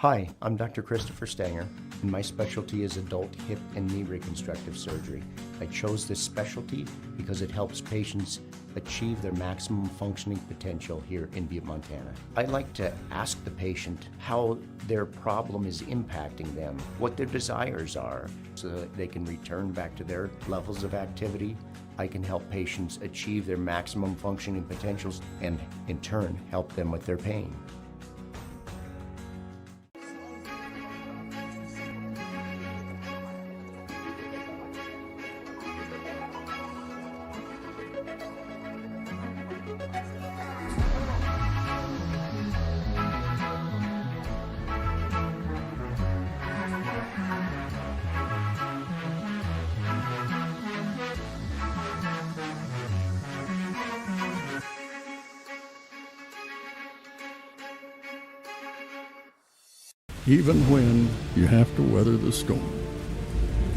Hi, I'm Dr. Christopher Stanger, and my specialty is adult hip and knee reconstructive surgery. I chose this specialty because it helps patients achieve their maximum functioning potential here in Butte, Montana. I like to ask the patient how their problem is impacting them, what their desires are, so that they can return back to their levels of activity. I can help patients achieve their maximum functioning potentials and, in turn, help them with their pain. Even when you have to weather the storm,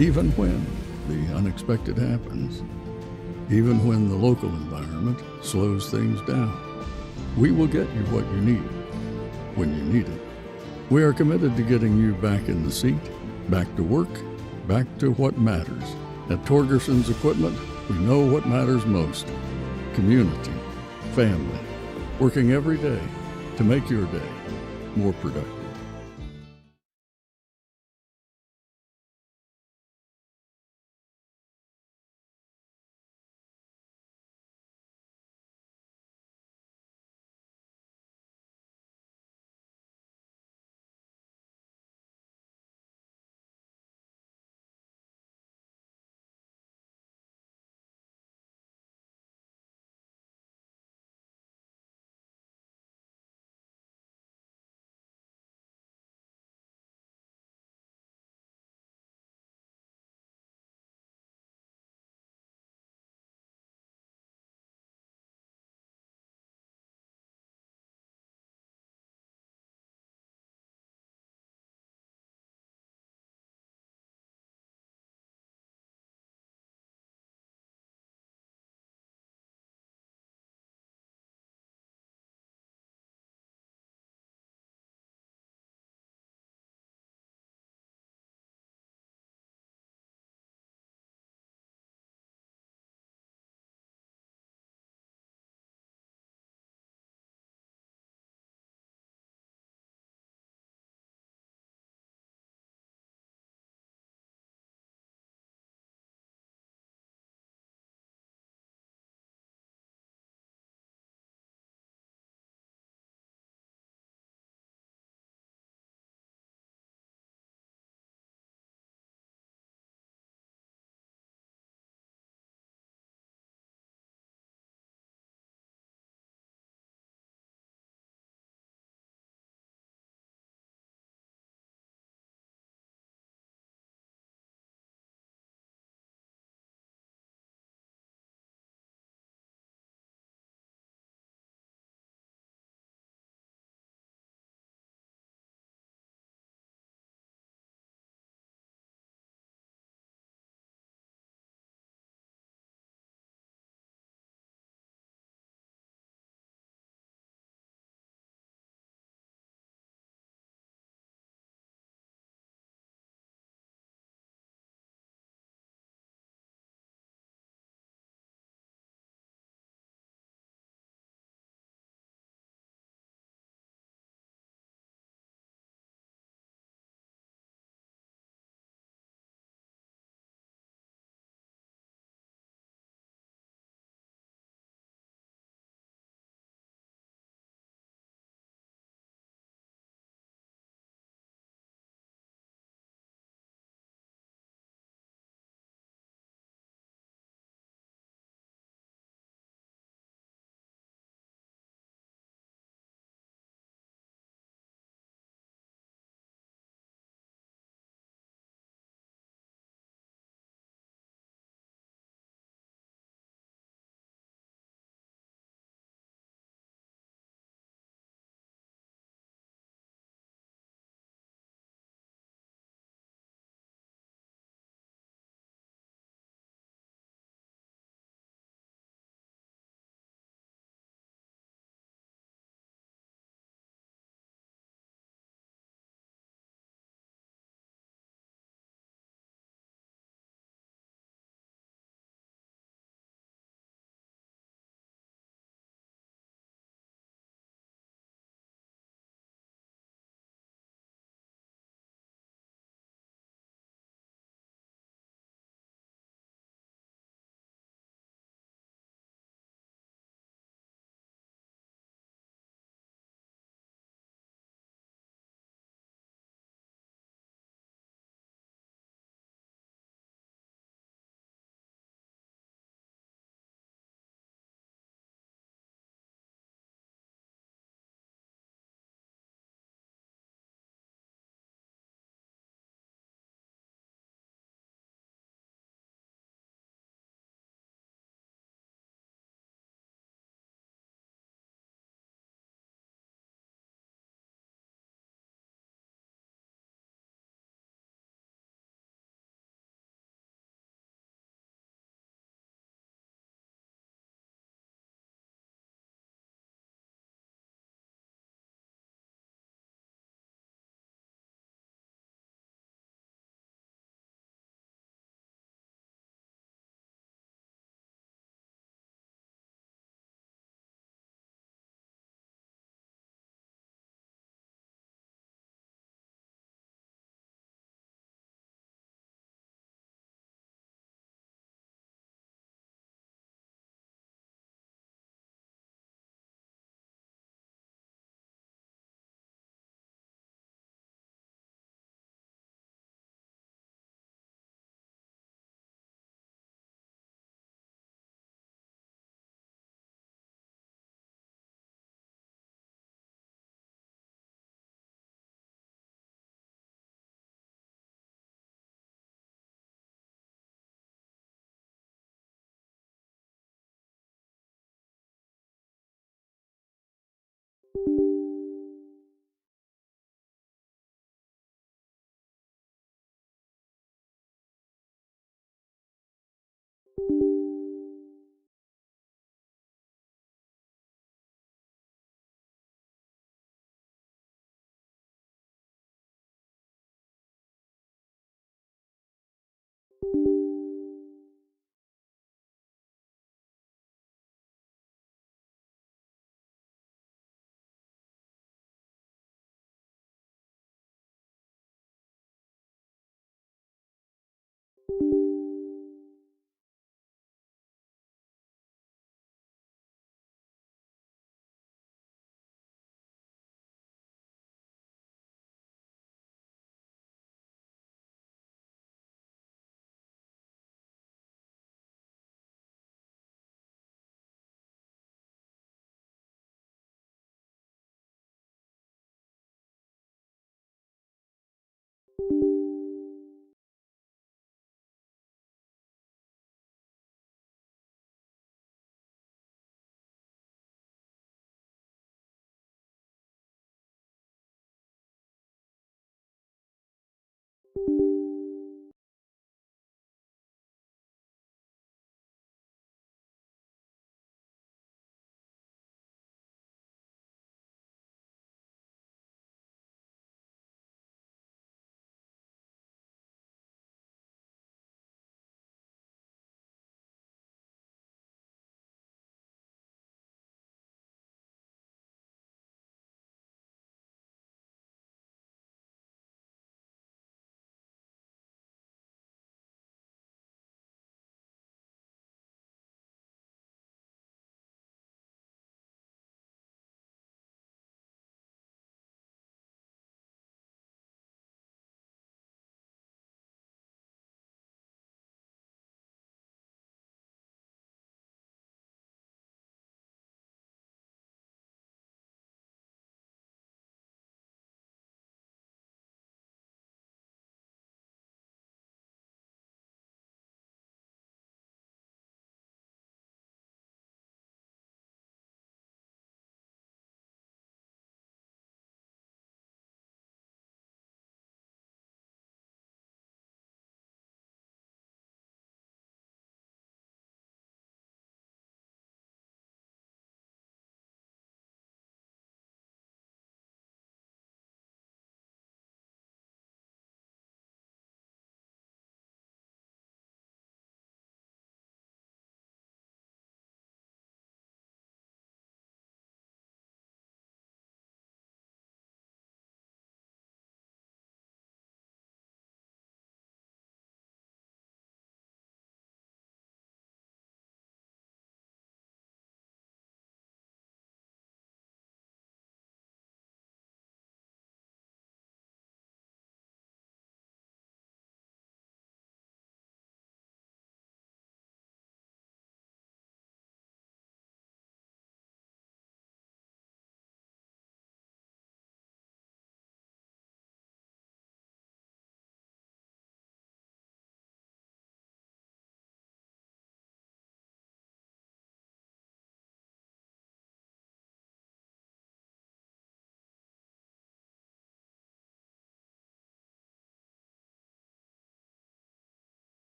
even when the unexpected happens, even when the local environment slows things down, we will get you what you need when you need it. We are committed to getting you back in the seat, back to work, back to what matters. At Torgerson's Equipment, we know what matters most: community, family, working every day to make your day more productive.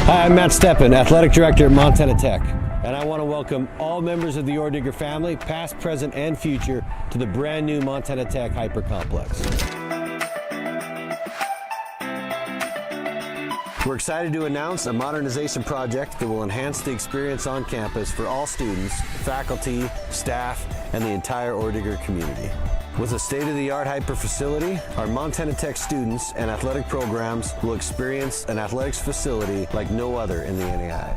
Hi, I'm Matt Steppen, Athletic Director at Montana Tech, and I want to welcome all members of the Oredigger family, past, present, and future, to the brand new Montana Tech Hyper Complex. We're excited to announce a modernization project that will enhance the experience on campus for all students, faculty, staff, and the entire Oredigger community. With a state-of-the-art hyper facility, our Montana Tech students and athletic programs will experience an athletics facility like no other in the NAI.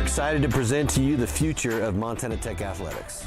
Excited to present to you the future of Montana Tech athletics.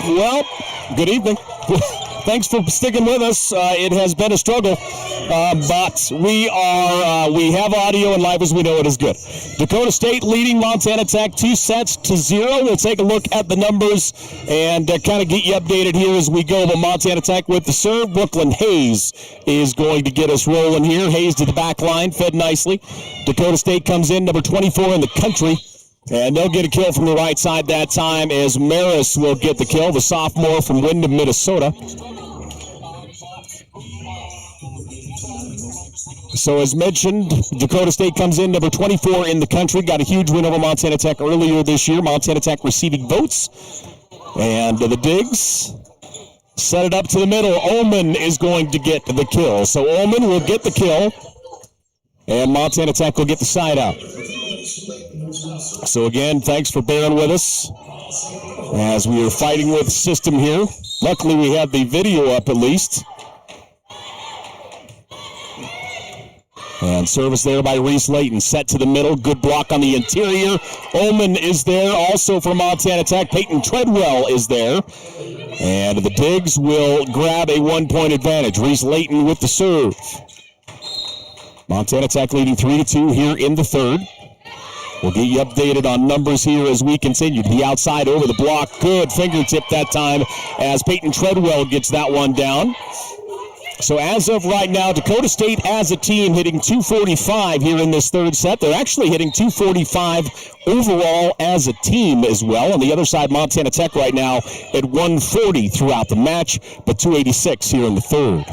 Well, good evening. Thanks for sticking with us. It has been a struggle, but we have audio and live as we know it is good. Dakota State leading Montana Tech 2-0. We'll take a look at the numbers and kind of get you updated here as we go. But Montana Tech with the serve. Brooklyn Hayes is going to get us rolling here. Hayes to the back line, fed nicely. Dakota State comes in, number 24 in the country. And they'll get a kill from the right side that time as Maris will get the kill, the sophomore from Windham, Minnesota. So as mentioned, Dakota State comes in number 24 in the country, got a huge win over Montana Tech earlier this year. Montana Tech receiving votes. And the Digs set it up to the middle. Ullman is going to get the kill. So Ullman will get the kill, and Montana Tech will get the side out. So again, thanks for bearing with us as we are fighting with the system here. Luckily, we have the video up at least. And service there by Reese Layton. Set to the middle. Good block on the interior. Ullman is there also for Montana Tech. Peyton Treadwell is there. And the Digs will grab a 1-point advantage. Reese Layton with the serve. Montana Tech leading 3-2 here in the third. We'll get you updated on numbers here as we continue. To the outside over the block. Good fingertip that time as Peyton Treadwell gets that one down. So as of right now, Dakota State as a team hitting 245 here in this third set. They're actually hitting 245 overall as a team as well. On the other side, Montana Tech right now at 140 throughout the match, but 286 here in the third.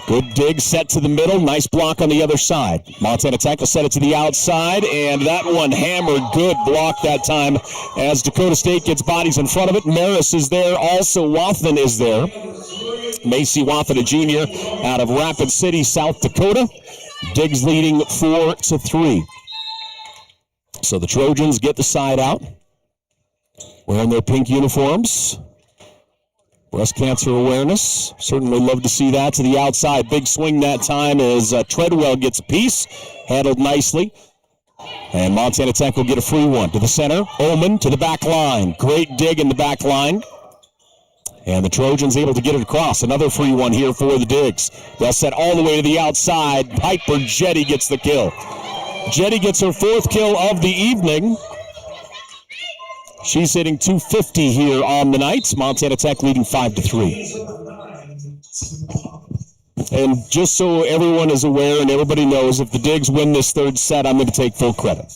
Good dig set to the middle. Nice block on the other side. Montana Tech will set it to the outside, and that one hammered. Good block that time as Dakota State gets bodies in front of it. Maris is there. Also, Wathen is there. Macy Wathen, a junior out of Rapid City, South Dakota. Digs leading 4-3. So the Trojans get the side out, wearing their pink uniforms. Breast cancer awareness. Certainly love to see that. To the outside. Big swing that time as Treadwell gets a piece. Handled nicely. And Montana Tech will get a free one. To the center. Ullman to the back line. Great dig in the back line. And the Trojans able to get it across. Another free one here for the Digs. They'll set all the way to the outside. Piper Jetty gets the kill. Jetty gets her fourth kill of the evening. She's hitting 250 here on the night. Montana Tech leading 5-3. And just so everyone is aware and everybody knows, if the Digs win this third set, I'm going to take full credit.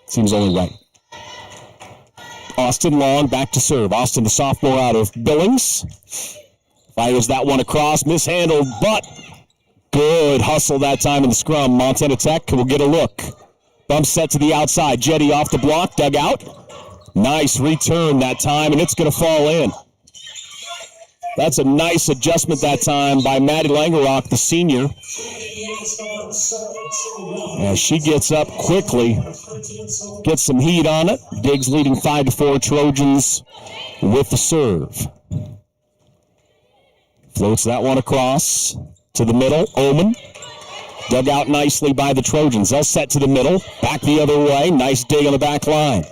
Seems only right. Austin Long back to serve. Austin, the sophomore out of Billings. Fires that one across. Mishandled, but good hustle that time in the scrum. Montana Tech will get a look. Bump set to the outside. Jetty off the block, dug out. Nice return that time, and it's going to fall in. That's a nice adjustment that time by Maddie Langerock, the senior. As she gets up quickly, gets some heat on it. Digs leading 5-4. Trojans with the serve. Floats that one across to the middle. Ullman. Dug out nicely by the Trojans. They'll set to the middle. Back the other way. Nice dig on the back line.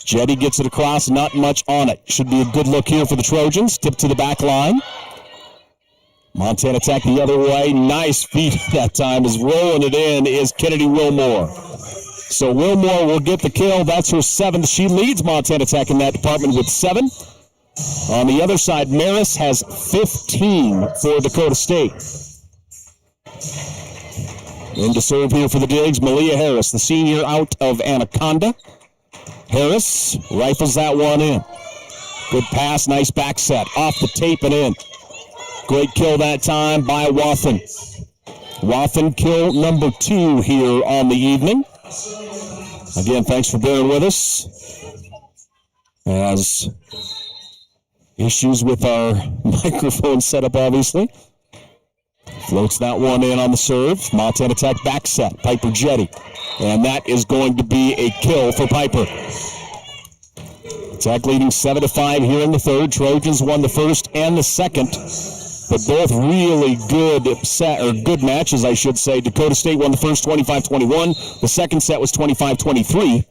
Jetty gets it across. Not much on it. Should be a good look here for the Trojans. Tip to the back line. Montana Tech the other way. Nice feed that time. Is rolling it in is Kennedy Wilmore. So Wilmore will get the kill. That's her seventh. She leads Montana Tech in that department with 7. On the other side, Maris has 15 for Dakota State. In to serve here for the Digs, Malia Harris, the senior out of Anaconda. Harris rifles that one in. Good pass, nice back set. Off the tape and in. Great kill that time by Wathen. Wathen kill number 2 here on the evening. Again, thanks for bearing with us. As issues with our microphone setup, obviously. Floats that one in on the serve. Montana Tech back set. Piper Jetty. And that is going to be a kill for Piper. Tech leading 7-5 here in the third. Trojans won the first and the second. But both really good matches, I should say. Dakota State won the first 25-21. The second set was 25-23.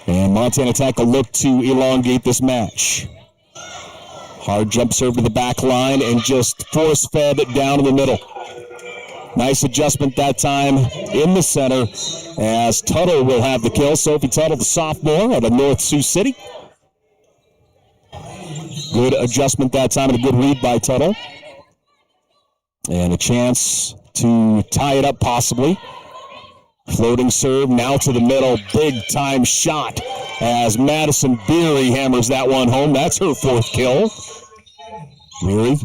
And Montana Tech will look to elongate this match. Hard jump serve to the back line and just force-fed down in the middle. Nice adjustment that time in the center as Tuttle will have the kill. Sophie Tuttle, the sophomore out of North Sioux City. Good adjustment that time and a good read by Tuttle. And a chance to tie it up possibly Floating serve now to the middle. Big time shot as Madison Beery hammers that one home. That's her 4th kill. Beery,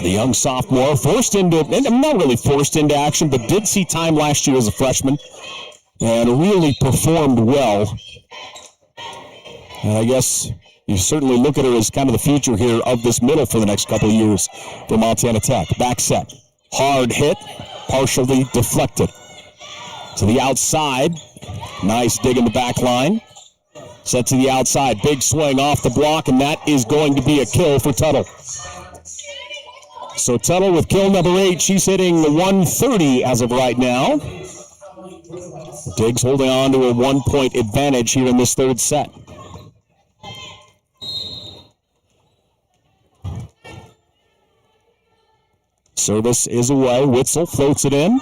the young sophomore, not really forced into action, but did see time last year as a freshman and really performed well. And I guess you certainly look at her as kind of the future here of this middle for the next couple of years for Montana Tech. Back set. Hard hit, partially deflected. To the outside. Nice dig in the back line. Set to the outside. Big swing off the block, and that is going to be a kill for Tuttle. So Tuttle with kill number 8. She's hitting 130 as of right now. Diggs holding on to a 1-point advantage here in this 3rd set. Service is away. Witzel floats it in.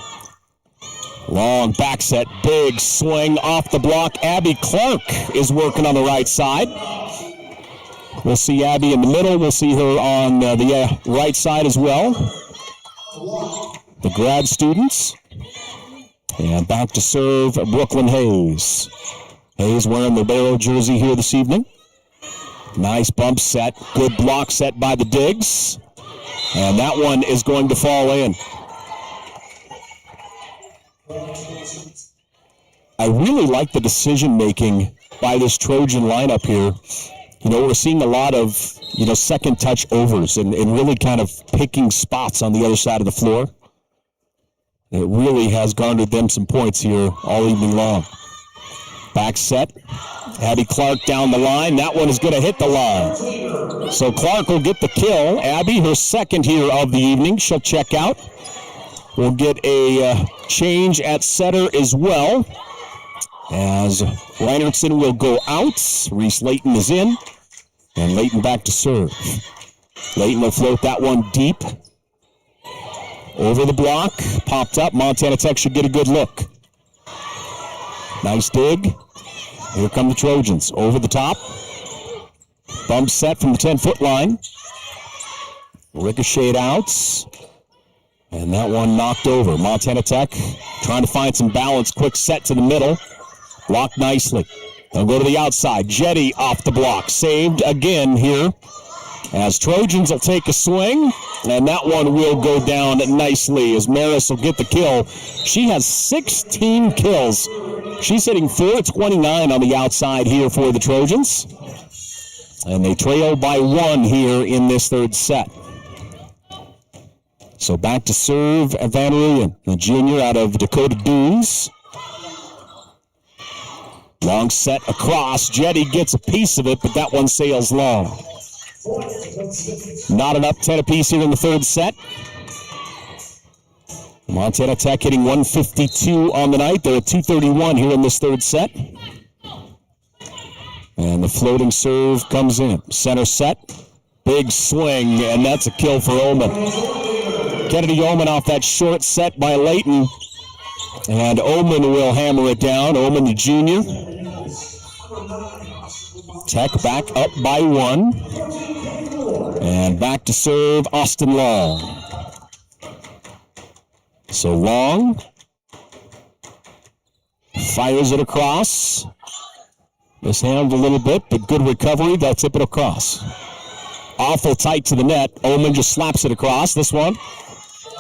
Long back set. Big swing off the block. Abby Clark is working on the right side. We'll see Abby in the middle. We'll see her on the right side as well. The grad students. And back to serve Brooklyn Hayes. Hayes wearing the Barrow jersey here this evening. Nice bump set. Good block set by the Diggs. And that one is going to fall in. I really like the decision-making by this Trojan lineup here. You know, we're seeing a lot of, second touch overs and really kind of picking spots on the other side of the floor. It really has garnered them some points here all evening long. Back set. Abby Clark down the line. That one is going to hit the line. So Clark will get the kill. Abby, her 2nd here of the evening. She'll check out. We'll get a change at setter as well, as Reinertsen will go out. Reese Layton is in, and Layton back to serve. Layton will float that one deep. Over the block, popped up. Montana Tech should get a good look. Nice dig. Here come the Trojans. Over the top. Bump set from the 10-foot line. Ricocheted out. And that one knocked over. Montana Tech trying to find some balance. Quick set to the middle. Blocked nicely. They'll go to the outside. Jetty off the block. Saved again here. As Trojans will take a swing. And that one will go down nicely as Maris will get the kill. She has 16 kills. She's hitting .429 on the outside here for the Trojans. And they trail by 1 here in this 3rd set. So back to serve Van Rooyen, the junior out of Dakota Dunes. Long set across. Jetty gets a piece of it, but that one sails long. Not enough, 10 apiece here in the 3rd set. Montana Tech hitting 152 on the night. They're at 231 here in this 3rd set. And the floating serve comes in. Center set. Big swing, and that's a kill for Oman. Kennedy Oman off that short set by Layton. And Oman will hammer it down. Oman, the junior. Tech back up by 1. And back to serve Austin Long. So Long fires it across. Mishandled a little bit, but good recovery. They'll tip it across. Awful tight to the net. Oman just slaps it across this one.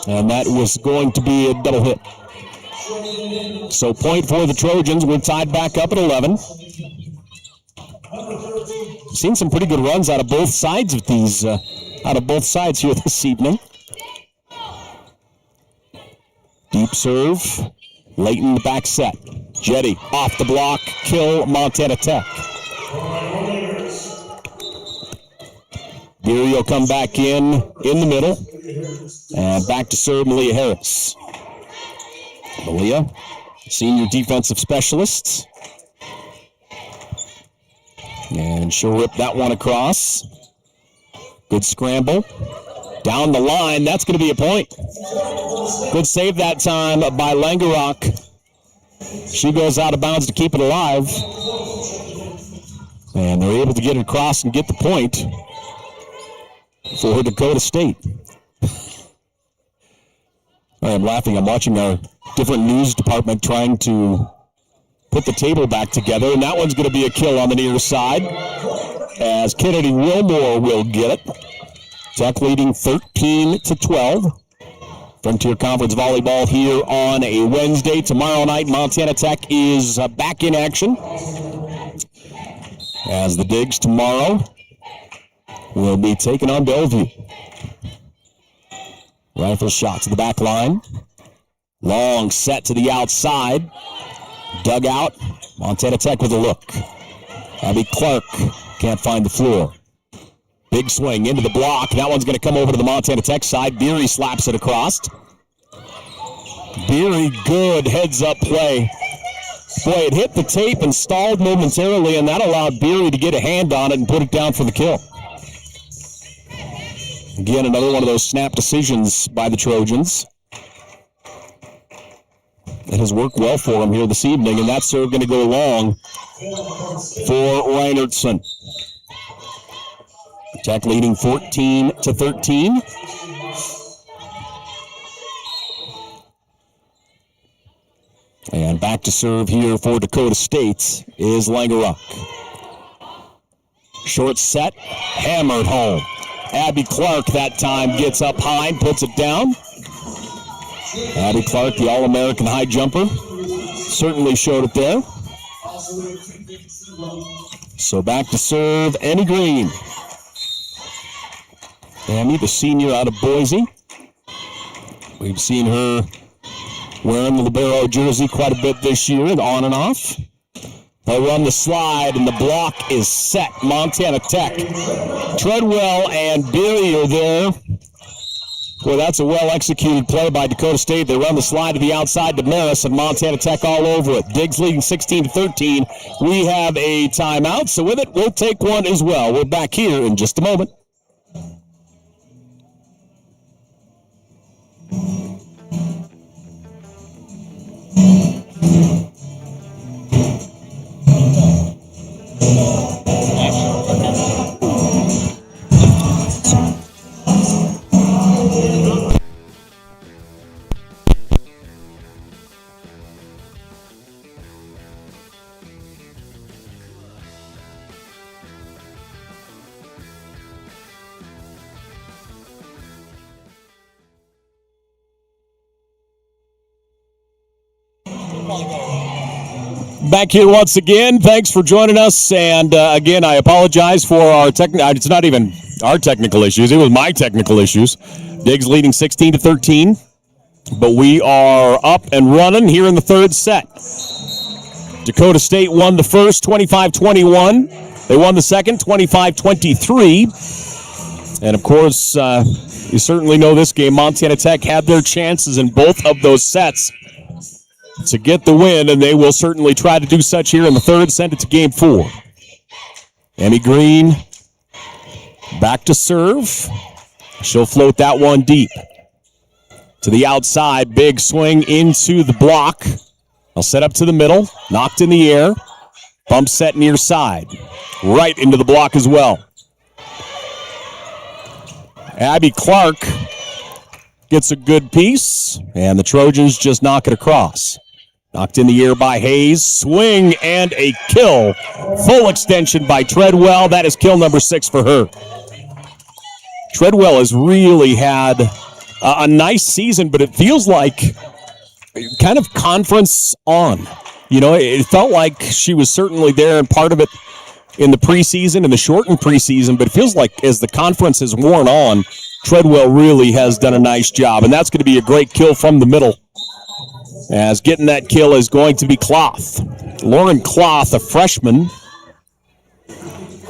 And that was going to be a double hit. So point for the Trojans. We're tied back up at 11. Seen some pretty good runs out of both sides of these, here this evening. Deep serve. Layton the back set. Jetty off the block. Kill Montana Tech. Beery will come back in the middle. And back to serve Malia Harris. Malia, senior defensive specialist. And she'll rip that one across. Good scramble. Down the line, that's going to be a point. Good save that time by Langerock. She goes out of bounds to keep it alive. And they're able to get it across and get the point for Dakota State. I'm laughing. I'm watching our different news department trying to put the table back together, and that one's going to be a kill on the near side as Kennedy Wilmore will get it. Tech leading 13-12. Frontier Conference Volleyball here on a Wednesday. Tomorrow night, Montana Tech is back in action as the Digs tomorrow will be taking on Bellevue. Rifle shot to the back line. Long set to the outside. Dug out. Montana Tech with a look. Abby Clark can't find the floor. Big swing into the block. That one's going to come over to the Montana Tech side. Beery slaps it across. Beery, good heads-up play. Boy, it hit the tape and stalled momentarily, and that allowed Beery to get a hand on it and put it down for the kill. Again, another one of those snap decisions by the Trojans. It has worked well for them here this evening, and that's serve going to go long for Reinertson. Tech leading 14-13. And back to serve here for Dakota State is Langeruck. Short set, hammered home. Abby Clark that time gets up high and puts it down. Abby Clark, the All-American high jumper, certainly showed it there. So back to serve Annie Green. Amy, the senior out of Boise. We've seen her wearing the libero jersey quite a bit this year, on and off. They run the slide, and the block is set. Montana Tech. Treadwell and Beery are there. Well, that's a well-executed play by Dakota State. They run the slide to the outside to Maris, and Montana Tech all over it. Diggs leading 16-13. We have a timeout, so with it, we'll take one as well. We're back here in just a moment. Back here once again. Thanks for joining us. And again, I apologize for our it's not even our technical issues. It was my technical issues. Diggs leading 16-13. But we are up and running here in the third set. Dakota State won the first 25-21. They won the second 25-23. And of course, you certainly know this game. Montana Tech had their chances in both of those sets to get the win, and they will certainly try to do such here in the third. Send it to game 4. Amy Green back to serve. She'll float that one deep. To the outside, big swing into the block. I'll set up to the middle, knocked in the air. Bump set near side. Right into the block as well. Abby Clark gets a good piece, and the Trojans just knock it across. Knocked in the air by Hayes. Swing and a kill. Full extension by Treadwell. That is kill number 6 for her. Treadwell has really had a nice season, but it feels like kind of conference on. You know, it felt like she was certainly there and part of it in the preseason, in the shortened preseason, but it feels like as the conference has worn on, Treadwell really has done a nice job, and that's going to be a great kill from the middle. As getting that kill is going to be Cloth. Lauren Cloth, a freshman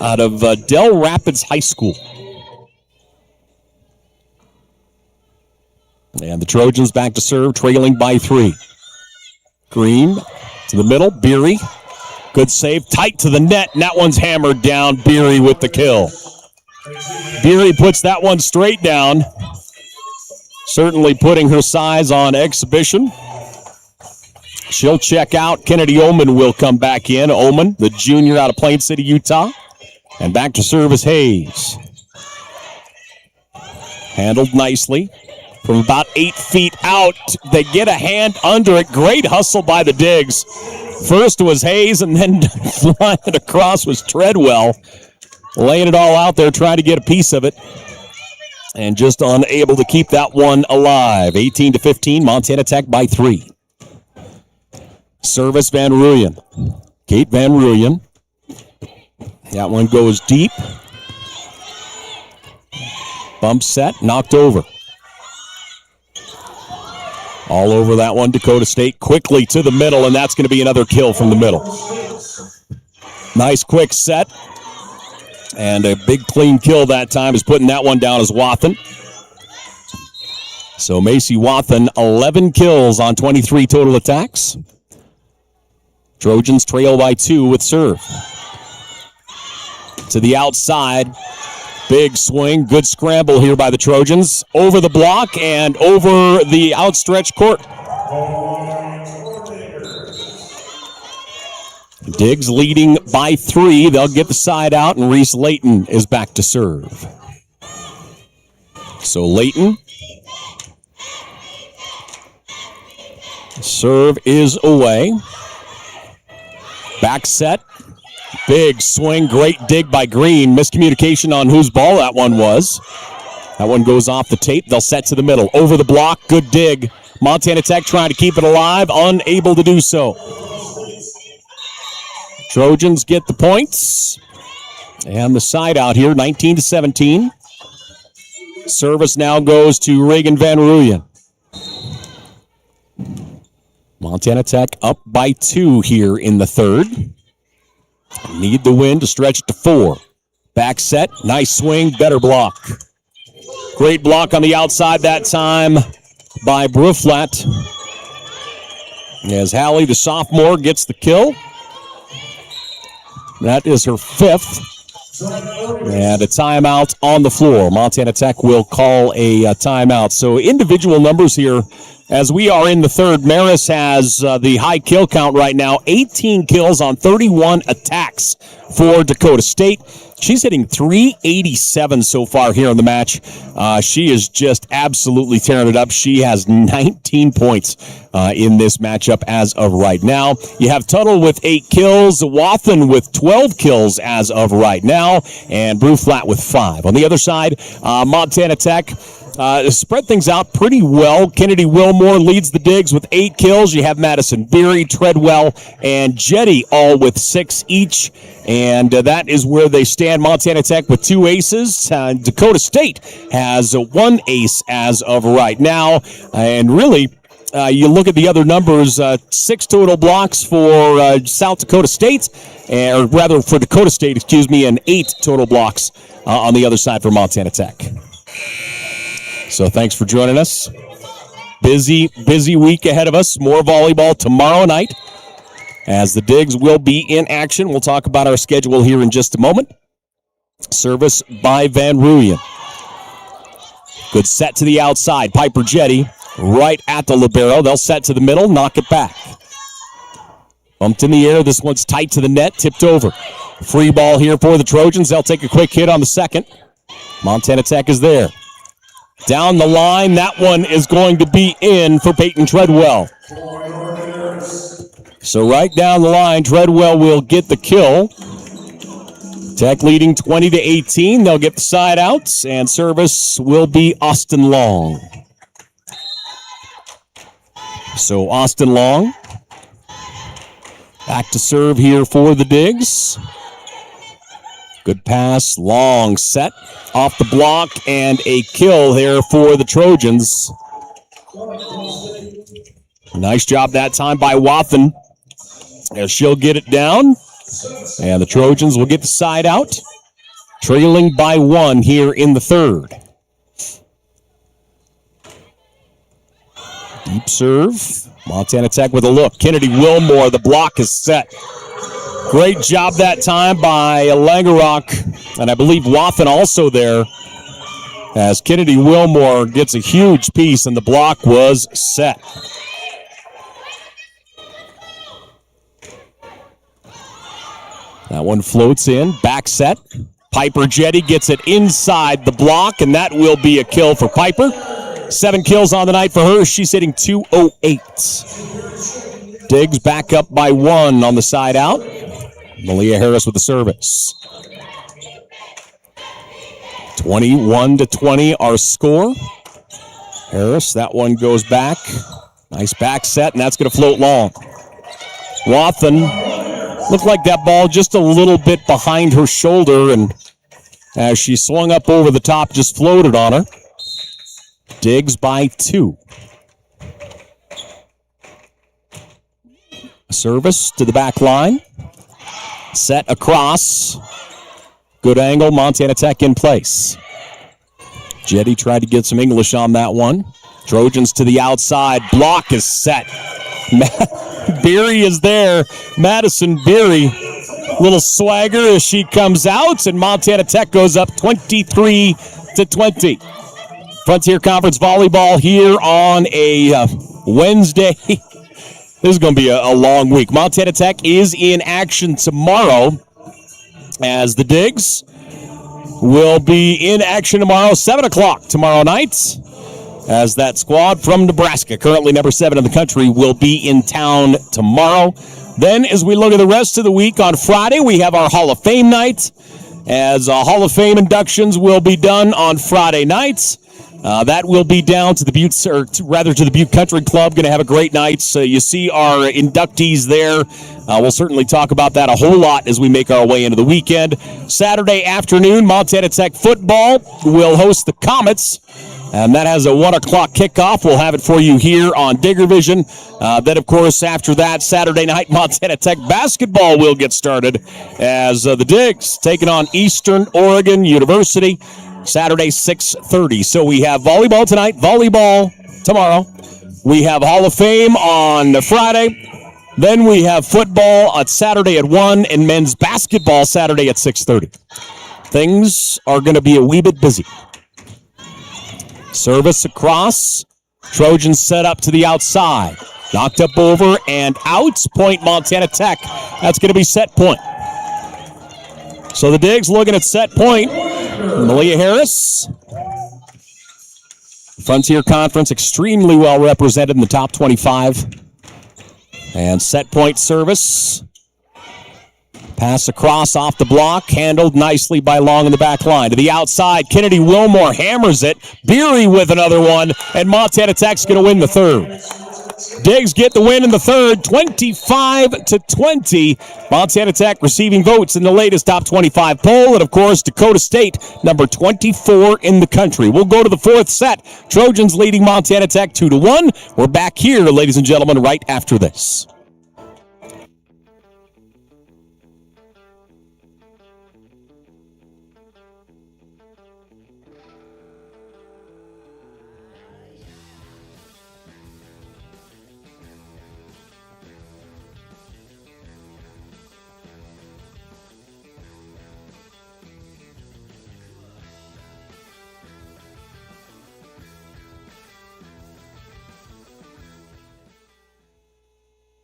out of Del Rapids High School. And the Trojans back to serve, trailing by 3. Green to the middle, Beery. Good save, tight to the net, and that one's hammered down. Beery with the kill. Beery puts that one straight down. Certainly putting her size on exhibition. She'll check out. Kennedy Oman will come back in. Oman, the junior out of Plain City, Utah. And back to serve is Hayes. Handled nicely. from about 8 feet out. They get a hand under it. Great hustle by the Digs. First was Hayes, and then flying across was Treadwell. Laying it all out there, trying to get a piece of it. And just unable to keep that one alive. 18-15, Montana Tech by 3. Service Van Rooyen. Kate Van Rooyen. That one goes deep. Bump set, knocked over. All over that one, Dakota State quickly to the middle, and that's going to be another kill from the middle. Nice quick set. And a big clean kill that time is putting that one down as Wathen. So Macy Wathen, 11 kills on 23 total attacks. Trojans trail by 2 with serve. To the outside. Big swing, good scramble here by the Trojans. Over the block and over the outstretched court. Diggs leading by 3. They'll get the side out, and Reese Layton is back to serve. So Layton. Serve is away. Back set. Big swing, great dig by Green. Miscommunication on whose ball that one was. That one goes off the tape. They'll set to the middle. Over the block, good dig. Montana Tech trying to keep it alive, unable to do so. Trojans get the points. And the side out here, 19-17. Service now goes to Reagan Van Rooyen. Montana Tech up by 2 here in the third. Need the win to stretch it to 4. Back set, nice swing, better block. Great block on the outside that time by Bruflat. As Hallie, the sophomore, gets the kill. That is her 5th. And a timeout on the floor. Montana Tech will call a timeout. So individual numbers here as we are in the third. Maris has the high kill count right now. 18 kills on 31 attacks for Dakota State. She's hitting .387 so far here in the match. She is just absolutely tearing it up. She has 19 points in this matchup as of right now. You have Tuttle with 8 kills, Wathen with 12 kills as of right now, and Bruflat with 5. On the other side, Montana Tech spread things out pretty well. Kennedy Wilmore leads the Digs with 8 kills. You have Madison Beery, Treadwell, and Jetty all with 6 each. And that is where they stand. Montana Tech with 2 aces. Dakota State has 1 ace as of right now. And really, you look at the other numbers, 6 total blocks for South Dakota State, or rather for Dakota State, and 8 total blocks on the other side for Montana Tech. So thanks for joining us. Busy week ahead of us. More volleyball tomorrow night as the Digs will be in action. We'll talk about our schedule here in just a moment. Service by Van Rooyen. Good set to the outside. Piper Jetty right at the libero. They'll set to the middle, knock it back. Bumped in the air. This one's tight to the net, tipped over. Free ball here for the Trojans. They'll take a quick hit on the second. Montana Tech is there. Down the line, that one is going to be in for Peyton Treadwell. So right down the line, Treadwell will get the kill. Tech leading 20-18. They'll get the side outs, and service will be Austin Long. So Austin Long back to serve here for the Digs. Good pass, long set, off the block, and a kill here for the Trojans. Nice job that time by Wathen, as she'll get it down, and the Trojans will get the side out, trailing by 1 here in the third. Deep serve, Montana Tech with a look. Kennedy Wilmore, the block is set. Great job that time by Langerock, and I believe Wathen also there, as Kennedy Wilmore gets a huge piece, and the block was set. That one floats in, back set. Piper Jetty gets it inside the block, and that will be a kill for Piper. 7 kills on the night for her. She's hitting .208. Diggs back up by 1 on the side out. Malia Harris with the service. 21-20 our score. Harris, that one goes back. Nice back set, and that's going to float long. Wathen looked like that ball just a little bit behind her shoulder, and as she swung up over the top, just floated on her. Diggs by 2. Service to the back line. Set across. Good angle, Montana Tech in place. Jetty tried to get some English on that one. Trojans to the outside. Block is set. Beery is there. Madison Beery. Little swagger as she comes out, and Montana Tech goes up 23-20. Frontier Conference Volleyball here on a Wednesday. This is going to be a long week. Montana Tech is in action tomorrow as the Diggs will be in action tomorrow, 7 o'clock tomorrow night, as that squad from Nebraska, currently number 7 in the country, will be in town tomorrow. Then as we look at the rest of the week, on Friday we have our Hall of Fame night, as Hall of Fame inductions will be done on Friday nights. That will be down to the Butte, to the Butte Country Club. Going to have a great night. So you see our inductees there. We'll certainly talk about that a whole lot as we make our way into the weekend. Saturday afternoon, Montana Tech football will host the Comets, and that has a 1 o'clock kickoff. We'll have it for you here on Digger Vision. Then, of course, after that, Saturday night, Montana Tech basketball will get started as the Diggs taking on Eastern Oregon University. Saturday, 6:30. So we have volleyball tonight, volleyball tomorrow. We have Hall of Fame on Friday. Then we have football on Saturday at 1 and men's basketball Saturday at 6:30. Things are going to be a wee bit busy. Service across. Trojans set up to the outside. Knocked up over and out. Point Montana Tech. That's going to be set point. So the Diggs looking at set point. Malia Harris. Frontier Conference extremely well represented in the top 25. And set point service. Pass across off the block. Handled nicely by Long in the back line. To the outside. Kennedy Wilmore hammers it. Beery with another one. And Montana Tech's going to win the third. Diggs get the win in the third, 25-20. Montana Tech receiving votes in the latest top 25 poll. And, of course, Dakota State, number 24 in the country. We'll go to the fourth set. Trojans leading Montana Tech 2-1. We're back here, ladies and gentlemen, right after this.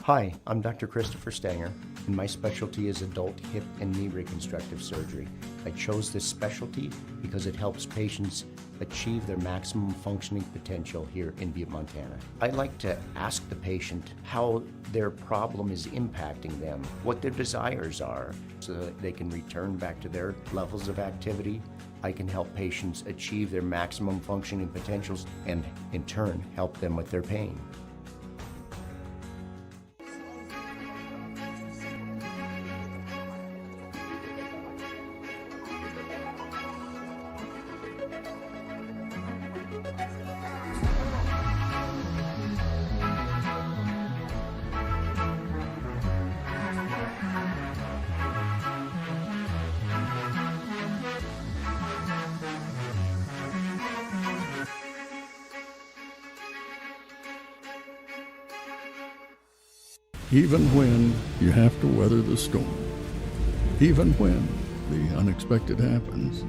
Hi, I'm Dr. Christopher Stanger, and my specialty is adult hip and knee reconstructive surgery. I chose this specialty because it helps patients achieve their maximum functioning potential here in Butte, Montana. I like to ask the patient how their problem is impacting them, what their desires are, so that they can return back to their levels of activity. I can help patients achieve their maximum functioning potentials and, in turn, help them with their pain. Even when you have to weather the storm, even when the unexpected happens,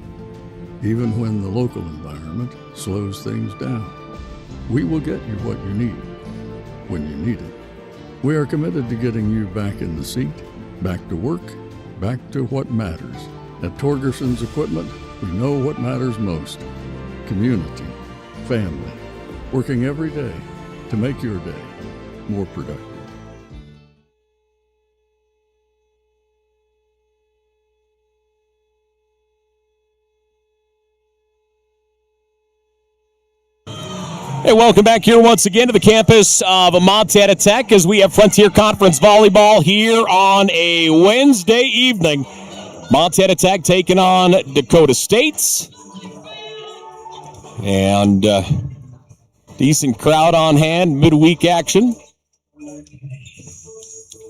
even when the local environment slows things down, we will get you what you need when you need it. We are committed to getting you back in the seat, back to work, back to what matters. At Torgerson's Equipment, we know what matters most: community, family, working every day to make your day more productive. Hey, welcome back here once again to the campus of Montana Tech as we have Frontier Conference Volleyball here on a Wednesday evening. Montana Tech taking on Dakota State. And decent crowd on hand, midweek action.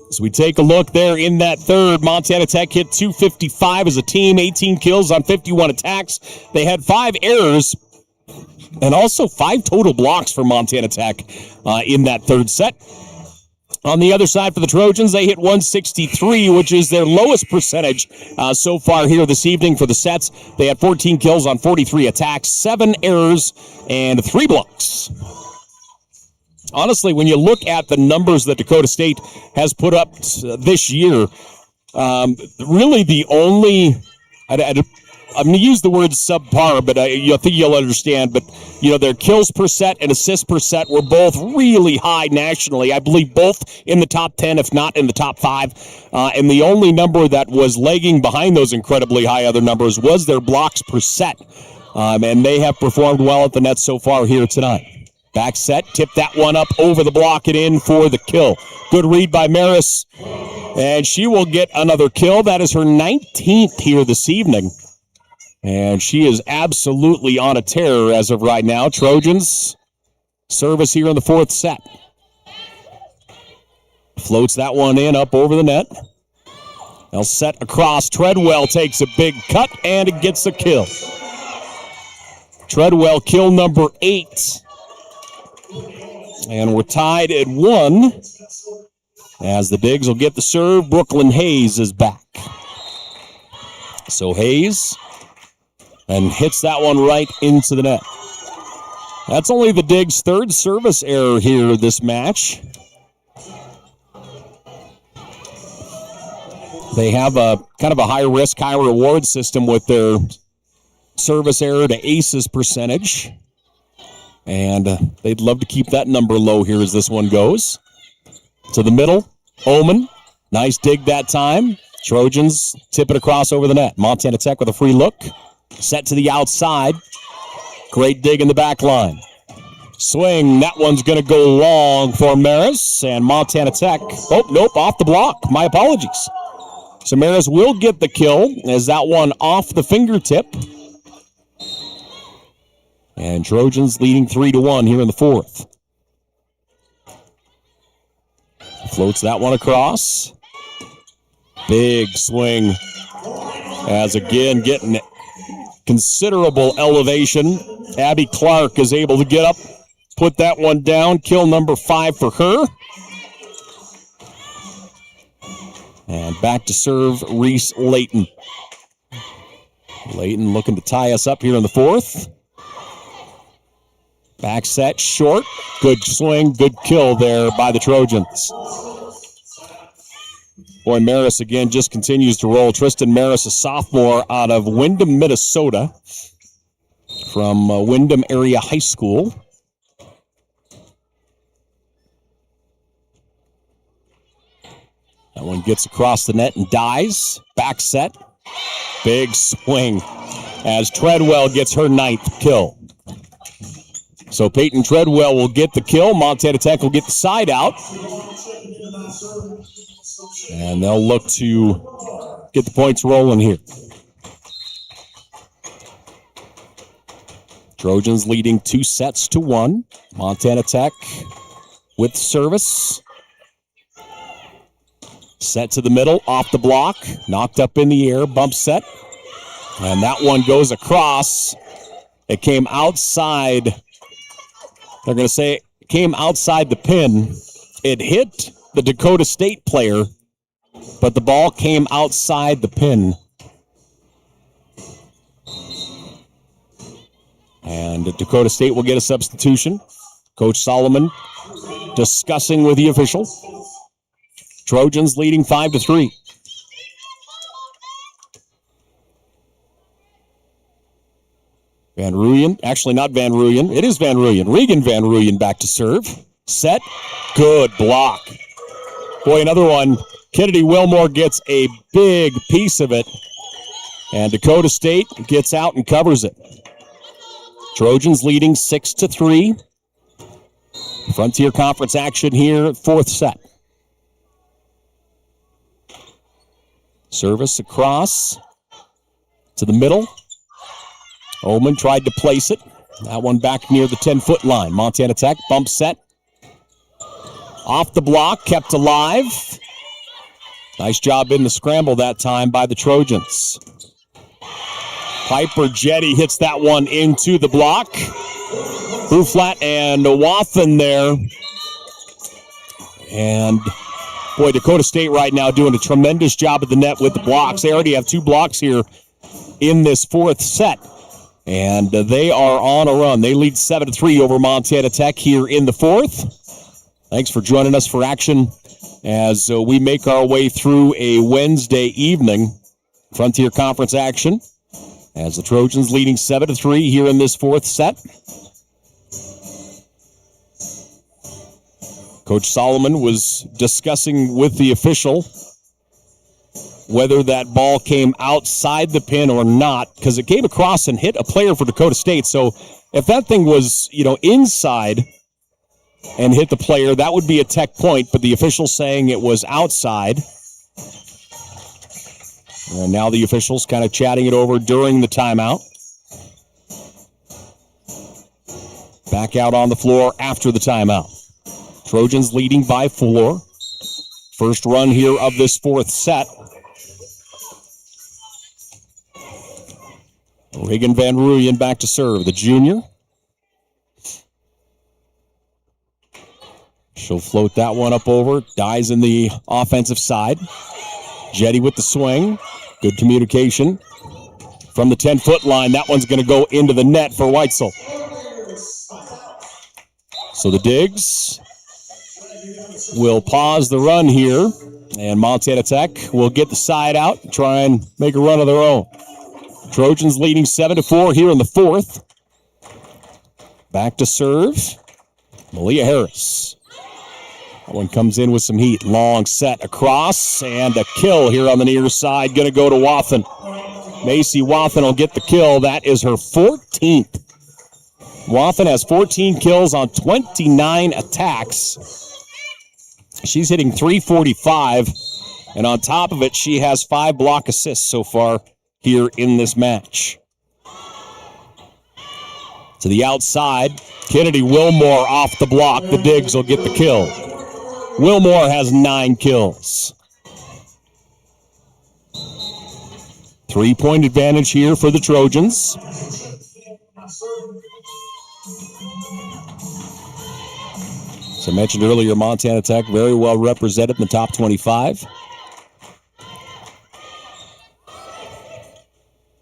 As we take a look there in that third, Montana Tech hit 255 as a team, 18 kills on 51 attacks. They had 5 errors and also 5 total blocks for Montana Tech in that third set. On the other side for the Trojans, they hit 163, which is their lowest percentage so far here this evening for the sets. They had 14 kills on 43 attacks, 7 errors, and 3 blocks. Honestly, when you look at the numbers that Dakota State has put up this year, really the only... I'm going to use the word subpar, but I think you'll understand. But, you know, their kills per set and assists per set were both really high nationally. I believe both in the top 10, if not in the top 5. And the only number that was lagging behind those incredibly high other numbers was their blocks per set. And they have performed well at the net so far here tonight. Back set, tip that one up over the block and in for the kill. Good read by Maris. And she will get another kill. That is her 19th here this evening. And she is absolutely on a tear as of right now. Trojans service here in the fourth set. Floats that one in up over the net. They'll set across. Treadwell takes a big cut and it gets a kill. Treadwell kill number 8. And we're tied at 1 as the Digs will get the serve. Brooklyn Hayes is back. So Hayes... and hits that one right into the net. That's only the Digs' third service error here this match. They have a kind of a high-risk, high-reward system with their service error to aces percentage. And they'd love to keep that number low here as this one goes. To the middle, Omen. Nice dig that time. Trojans tip it across over the net. Montana Tech with a free look. Set to the outside. Great dig in the back line. Swing. That one's going to go long for Maris. And Montana Tech. Oh, nope, off the block. My apologies. So Maris will get the kill as that one off the fingertip. And Trojans leading 3-1 here in the fourth. Floats that one across. Big swing. As again getting considerable elevation. Abby Clark is able to get up, put that one down. Kill number 5 for her. And back to serve Reese Layton. Layton looking to tie us up here in the fourth. Back set short. Good swing, good kill there by the Trojans. Boy, Maris again just continues to roll. Tristan Maris, a sophomore out of Windham, Minnesota, from Windham Area High School. That one gets across the net and dies. Back set. Big swing as Treadwell gets her 9th kill. So Peyton Treadwell will get the kill. Montana Tech will get the side out. And they'll look to get the points rolling here. Trojans leading 2-1. Montana Tech with service. Set to the middle, off the block. Knocked up in the air, bump set. And that one goes across. It came outside. They're going to say it came outside the pin. It hit the Dakota State player, but the ball came outside the pin. And Dakota State will get a substitution. Coach Solomon discussing with the official. Trojans leading 5-3. Van Rooyen, actually not Van Rooyen. It is Van Rooyen. Regan Van Rooyen back to serve. Set. Good block. Boy, another one. Kennedy Wilmore gets a big piece of it. And Dakota State gets out and covers it. Trojans leading 6-3. Frontier Conference action here, fourth set. Service across to the middle. Oman tried to place it. That one back near the 10-foot line. Montana Tech, bump set. Off the block, kept alive. Nice job in the scramble that time by the Trojans. Piper Jetty hits that one into the block. Bruflat and Wathen there. And, boy, Dakota State right now doing a tremendous job at the net with the blocks. They already have 2 blocks here in this fourth set. And they are on a run. They lead 7-3 over Montana Tech here in the fourth. Thanks for joining us for action as we make our way through a Wednesday evening Frontier Conference action. As the Trojans leading 7-3 here in this fourth set. Coach Solomon was discussing with the official whether that ball came outside the pin or not, because it came across and hit a player for Dakota State. So if that thing was, inside and hit the player, that would be a Tech point, but the official saying it was outside. And now the officials kind of chatting it over during the timeout. Back out on the floor after the timeout. Trojans leading by 4. First run here of this fourth set. Regan Van Rooyen back to serve, the junior. She'll float that one up over. Dies in the offensive side. Jetty with the swing. Good communication from the 10-foot line. That one's going to go into the net for Weitzel. So the Digs will pause the run here, and Montana Tech will get the side out and try and make a run of their own. Trojans leading 7-4 here in the fourth. Back to serve, Malia Harris. That one comes in with some heat. Long set across, and a kill here on the near side. Going to go to Wathen. Macy Wathen will get the kill. That is her 14th. Wathen has 14 kills on 29 attacks. She's hitting .345, and on top of it, she has 5 block assists so far here in this match. To the outside, Kennedy Wilmore off the block. The Digs will get the kill. Wilmore has 9 kills. 3-point advantage here for the Trojans. As I mentioned earlier, Montana Tech very well represented in the top 25.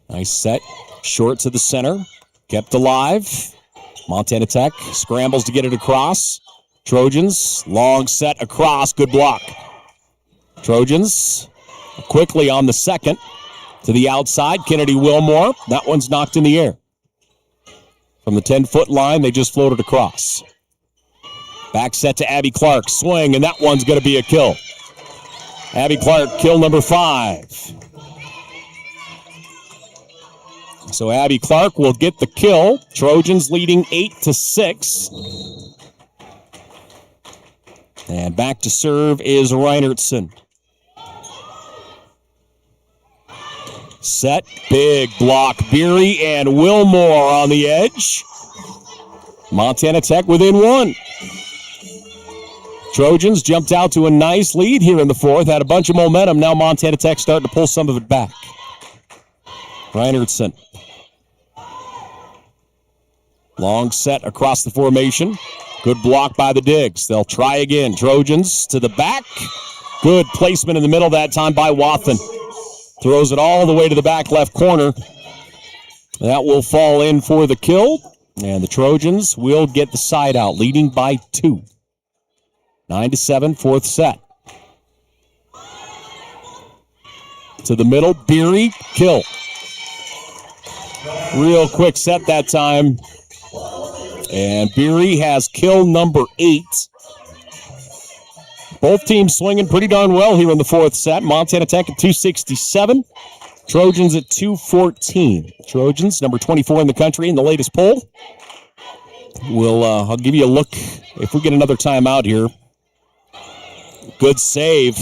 Nice set. Short to the center. Kept alive. Montana Tech scrambles to get it across. Trojans, long set across. Good block. Trojans quickly on the second. To the outside, Kennedy Wilmore. That one's knocked in the air. From the 10-foot line, they just floated across. Back set to Abby Clark. Swing, and that one's going to be a kill. Abby Clark, kill number 5. So Abby Clark will get the kill. Trojans leading 8-6. And back to serve is Reinertson. Set, big block. Beery and Wilmore on the edge. Montana Tech within 1. Trojans jumped out to a nice lead here in the fourth. Had a bunch of momentum. Now Montana Tech starting to pull some of it back. Reinertson. Long set across the formation. Good block by the Digs. They'll try again. Trojans to the back. Good placement in the middle that time by Wathen. Throws it all the way to the back left corner. That will fall in for the kill. And the Trojans will get the side out, leading by 2. 9-7, fourth set. To the middle, Beery, kill. Real quick set that time. And Beery has kill number 8. Both teams swinging pretty darn well here in the fourth set. Montana Tech at 267. Trojans at 214. Trojans, number 24 in the country in the latest poll. I'll give you a look if we get another timeout here. Good save.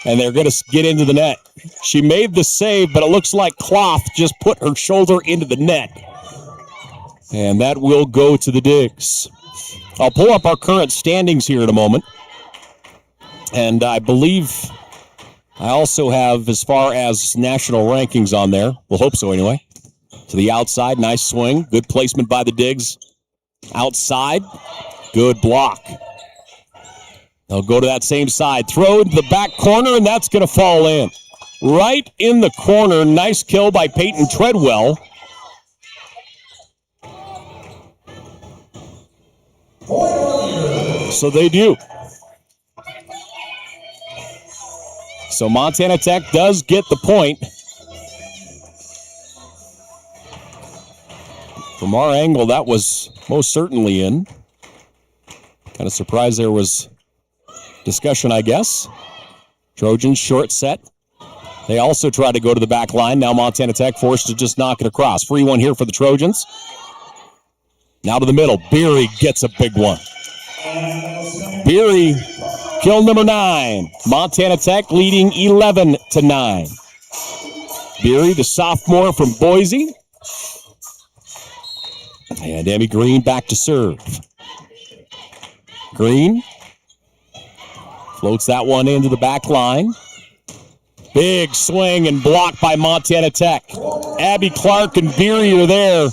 And they're going to get into the net. She made the save, but it looks like Cloth just put her shoulder into the net. And that will go to the Digs. I'll pull up our current standings here in a moment. And I believe I also have as far as national rankings on there. We'll hope so anyway. To the outside, nice swing. Good placement by the Digs. Outside, good block. They'll go to that same side. Throw to the back corner, and that's going to fall in. Right in the corner. Nice kill by Peyton Treadwell. So they do. So Montana Tech does get the point. From our angle, that was most certainly in. Kind of surprised there was discussion, I guess. Trojans short set. They also try to go to the back line. Now Montana Tech forced to just knock it across. Free one here for the Trojans. Now to the middle. Beery gets a big one. Beery, kill number 9. Montana Tech leading 11-9. Beery, the sophomore from Boise. And Emmy Green back to serve. Green floats that one into the back line. Big swing and blocked by Montana Tech. Abby Clark and Beery are there.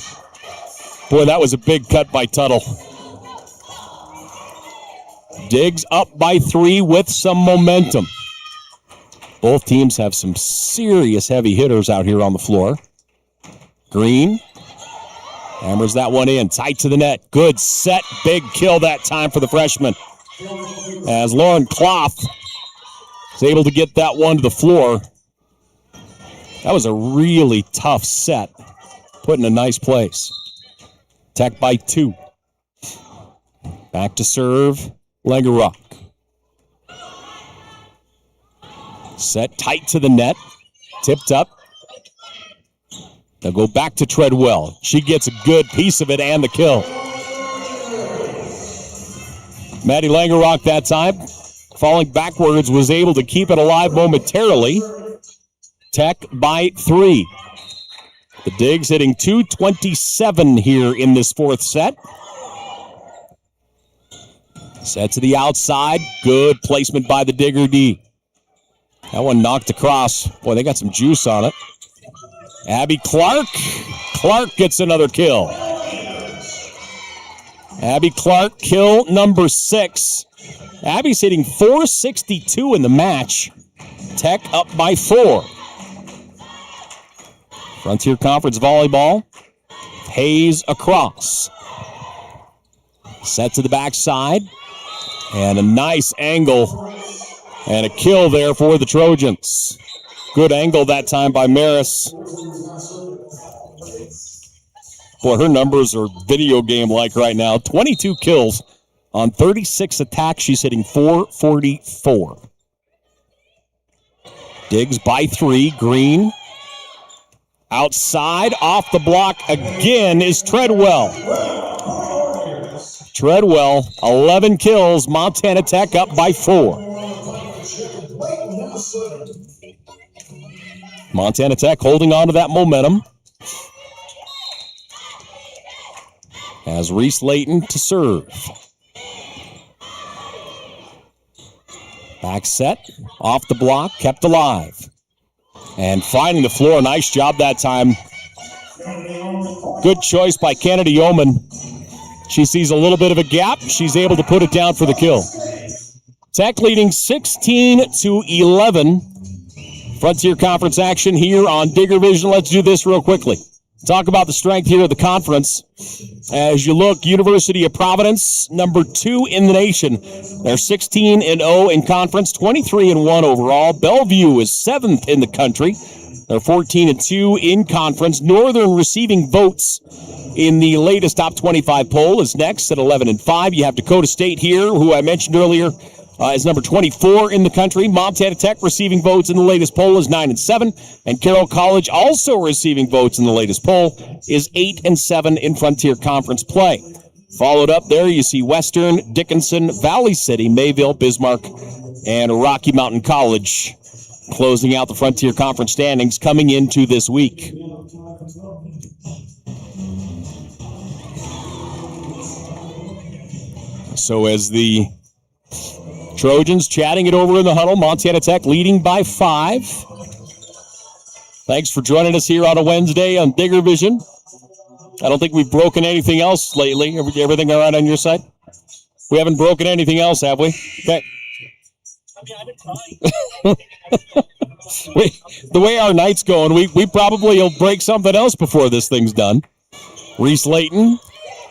Boy, that was a big cut by Tuttle. Digs up by 3 with some momentum. Both teams have some serious heavy hitters out here on the floor. Green hammers that one in, tight to the net. Good set, big kill that time for the freshman. As Lauren Cloth is able to get that one to the floor. That was a really tough set. Put in a nice place. Tech by 2. Back to serve, Langerock. Set tight to the net. Tipped up. They'll go back to Treadwell. She gets a good piece of it and the kill. Maddie Langerock that time, falling backwards, was able to keep it alive momentarily. Tech by 3. The Digs hitting 227 here in this fourth set. Set to the outside. Good placement by the Digger D. That one knocked across. Boy, they got some juice on it. Abby Clark. Clark gets another kill. Abby Clark, kill number 6. Abby's hitting .462 in the match. Tech up by 4. Frontier Conference Volleyball. Hayes across. Set to the backside. And a nice angle. And a kill there for the Trojans. Good angle that time by Maris. Boy, her numbers are video game-like right now. 22 kills on 36 attacks. She's hitting .444. Digs by 3. Green. Outside, off the block again is Treadwell. Treadwell, 11 kills. Montana Tech up by 4. Montana Tech holding on to that momentum. As Reese Layton to serve. Back set, off the block, kept alive. And finding the floor, nice job that time. Good choice by Kennedy Yeoman. She sees a little bit of a gap. She's able to put it down for the kill. Tech leading 16-11. Frontier Conference action here on Digger Vision. Let's do this real quickly. Talk about the strength here of the conference. As you look, University of Providence, number 2 in the nation. They're 16-0 in conference, 23-1 overall. Bellevue is 7th in the country. They're 14-2 in conference. Northern receiving votes in the latest top 25 poll is next at 11-5. You have Dakota State here, who I mentioned earlier is number 24 in the country. Montana Tech receiving votes in the latest poll is 9-7. And Carroll College also receiving votes in the latest poll is 8-7 in Frontier Conference play. Followed up there, you see Western, Dickinson, Valley City, Mayville, Bismarck, and Rocky Mountain College closing out the Frontier Conference standings coming into this week. So as the Trojans chatting it over in the huddle, Montana Tech leading by 5. Thanks for joining us here on a Wednesday on Digger Vision. I don't think we've broken anything else lately. Everything all right on your side? We haven't broken anything else, have we? Okay. The way our night's going, we probably will break something else before this thing's done. Reese Layton,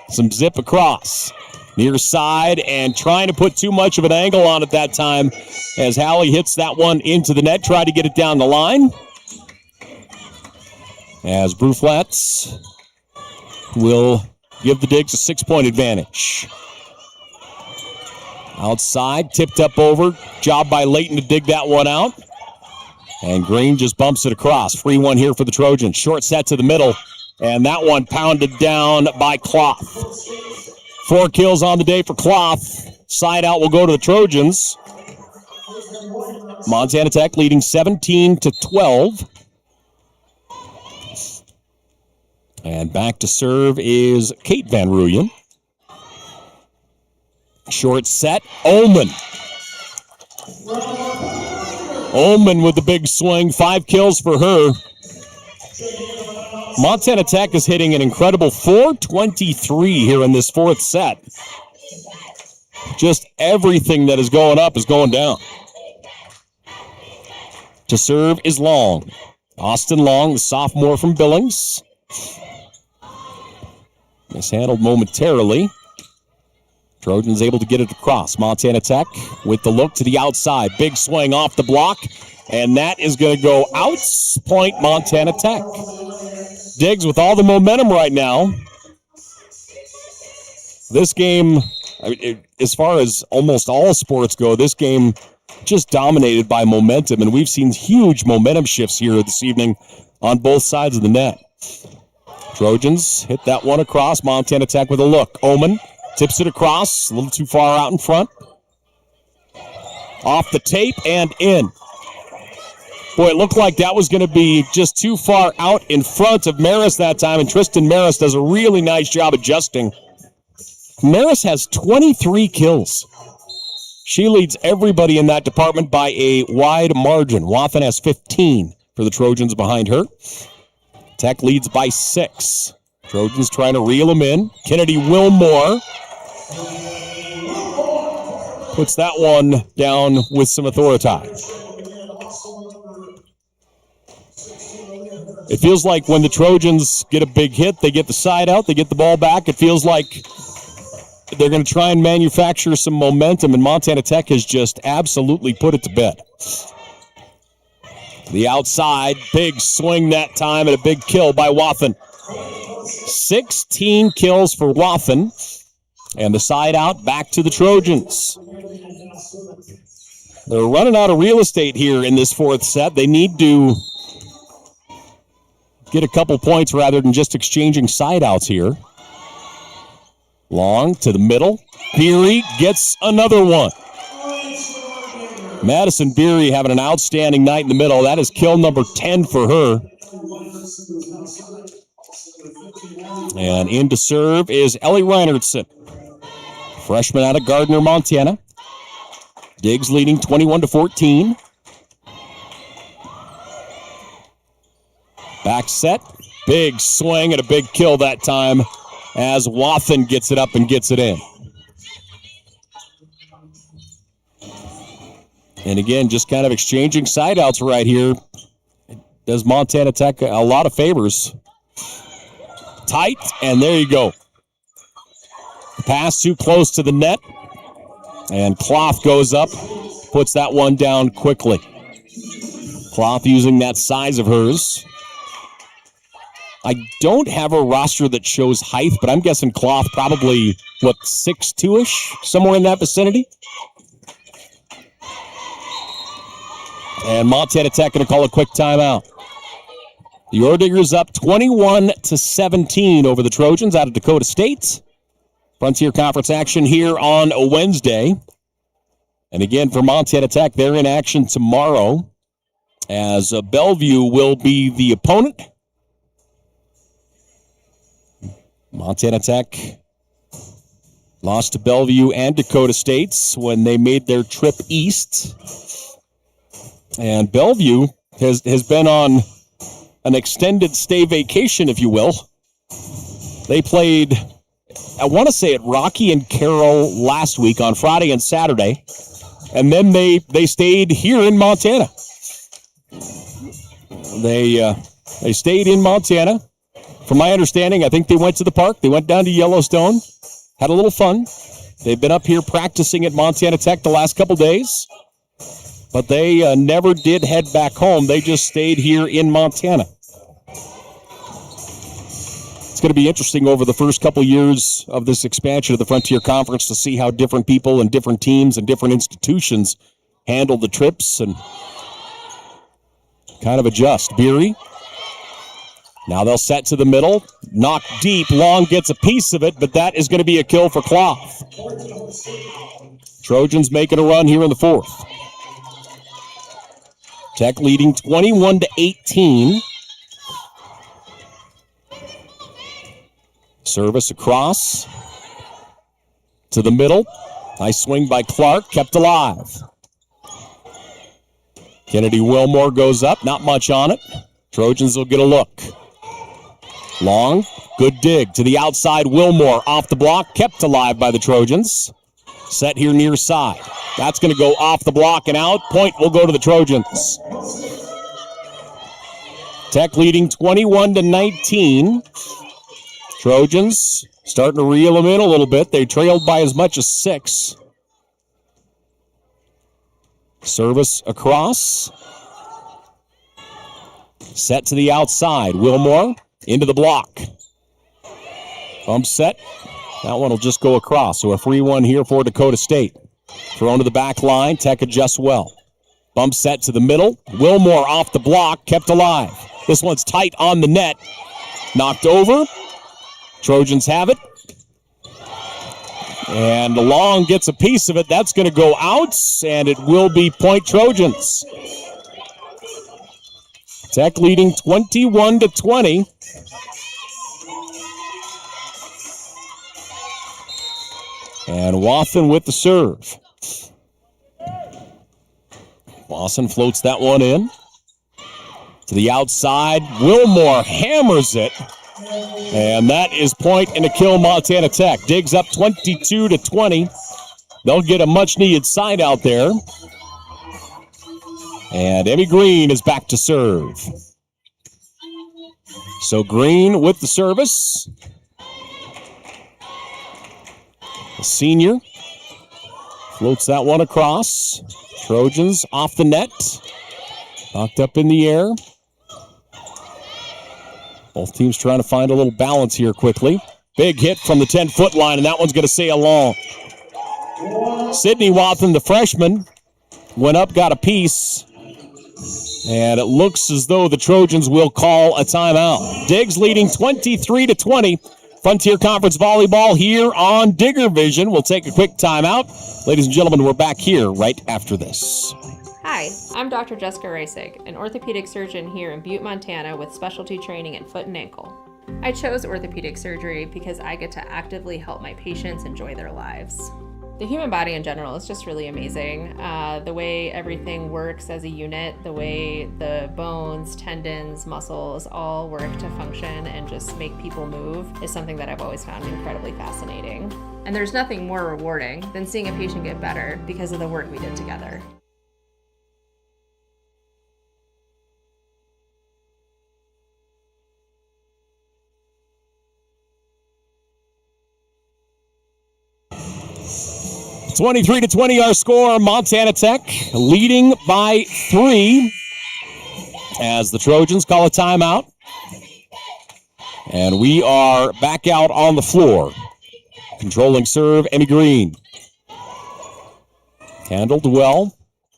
some zip across. Near side and trying to put too much of an angle on it that time as Hallie hits that one into the net, try to get it down the line. As Bruflats will give the Digs a 6-point advantage. Outside, tipped up over. Job by Layton to dig that one out. And Green just bumps it across. Free one here for the Trojans. Short set to the middle. And that one pounded down by Cloth. 4 kills on the day for Cloth. Side out will go to the Trojans. Montana Tech leading 17-12. And back to serve is Kate Van Rooyen. Short set. Ullman. Ullman with the big swing. 5 kills for her. Montana Tech is hitting an incredible .423 here in this 4th set. Just everything that is going up is going down. To serve is Long. Austin Long, the sophomore from Billings. Mishandled momentarily. Trojans able to get it across. Montana Tech with the look to the outside. Big swing off the block. And that is going to go out. Point Montana Tech. Diggs with all the momentum right now. This game, as far as almost all sports go, this game just dominated by momentum. And we've seen huge momentum shifts here this evening on both sides of the net. Trojans hit that one across. Montana Tech with a look. Oman tips it across. A little too far out in front. Off the tape and in. Boy, it looked like that was going to be just too far out in front of Maris that time, and Tristan Maris does a really nice job adjusting. Maris has 23 kills. She leads everybody in that department by a wide margin. Wathen has 15 for the Trojans behind her. Tech leads by 6. Trojans trying to reel them in. Kennedy Wilmore puts that one down with some authority. It feels like when the Trojans get a big hit, they get the side out, they get the ball back. It feels like they're going to try and manufacture some momentum, and Montana Tech has just absolutely put it to bed. The outside, big swing that time, and a big kill by Wathen. 16 kills for Wathen, and the side out back to the Trojans. They're running out of real estate here in this 4th set. They need to get a couple points rather than just exchanging side outs here. Long to the middle. Beery gets another one. Madison Beery having an outstanding night in the middle. That is kill number 10 for her. And in to serve is Ellie Reinertson. Freshman out of Gardner, Montana. Diggs leading 21-14. Back set, big swing and a big kill that time as Wathen gets it up and gets it in. And again, just kind of exchanging side outs right here. Does Montana Tech a lot of favors. Tight, and there you go. The pass too close to the net. And Cloth goes up, puts that one down quickly. Cloth using that size of hers. I don't have a roster that shows height, but I'm guessing Cloth probably, 6'2"-ish? Somewhere in that vicinity. And Montana Tech going to call a quick timeout. The Orediggers up 21-17 over the Trojans out of Dakota State. Frontier Conference action here on a Wednesday. And again, for Montana Tech, they're in action tomorrow as Bellevue will be the opponent. Montana Tech lost to Bellevue and Dakota State when they made their trip east. And Bellevue has been on an extended stay vacation, if you will. They played, I want to say, at Rocky and Carroll last week on Friday and Saturday. And then they stayed here in Montana. They stayed in Montana. From my understanding, I think they went to the park. They went down to Yellowstone, had a little fun. They've been up here practicing at Montana Tech the last couple days, but they never did head back home. They just stayed here in Montana. It's going to be interesting over the first couple years of this expansion of the Frontier Conference to see how different people and different teams and different institutions handle the trips and kind of adjust. Beery. Now they'll set to the middle. Knock deep. Long gets a piece of it, but that is going to be a kill for Cloth. Trojans making a run here in the fourth. Tech leading 21-18. Service across to the middle. Nice swing by Clark, kept alive. Kennedy Wilmore goes up, not much on it. Trojans will get a look. Long, good dig to the outside. Wilmore off the block, kept alive by the Trojans. Set here near side. That's going to go off the block and out. Point will go to the Trojans. Tech leading 21-19. Trojans starting to reel them in a little bit. They trailed by as much as 6. Service across. Set to the outside. Wilmore into the block. Bump set. That one will just go across. So a free one here for Dakota State. Thrown to the back line. Tech adjusts well. Bump set to the middle. Wilmore off the block. Kept alive. This one's tight on the net. Knocked over. Trojans have it. And Long gets a piece of it. That's going to go out, and it will be point Trojans. Tech leading 21-20. And Wathen with the serve. Lawson floats that one in. To the outside. Wilmore hammers it. And that is point and a kill Montana Tech. Digs up 22-20. They'll get a much-needed side out there. And Emmy Green is back to serve. So Green with the service. The senior floats that one across. Trojans off the net. Knocked up in the air. Both teams trying to find a little balance here quickly. Big hit from the 10-foot line, and that one's going to sail long. Sydney Wathen, the freshman, went up, got a piece. And it looks as though the Trojans will call a timeout. Diggs leading 23-20. Frontier Conference Volleyball here on Digger Vision. We'll take a quick timeout. Ladies and gentlemen, we're back here right after this. Hi, I'm Dr. Jessica Reisig, an orthopedic surgeon here in Butte, Montana with specialty training in foot and ankle. I chose orthopedic surgery because I get to actively help my patients enjoy their lives. The human body in general is just really amazing. The way everything works as a unit, the way the bones, tendons, muscles all work to function and just make people move is something that I've always found incredibly fascinating. And there's nothing more rewarding than seeing a patient get better because of the work we did together. It's 23-20 our score. Montana Tech leading by 3. as the Trojans call a timeout. And we are back out on the floor. Controlling serve, Emmy Green. Handled well.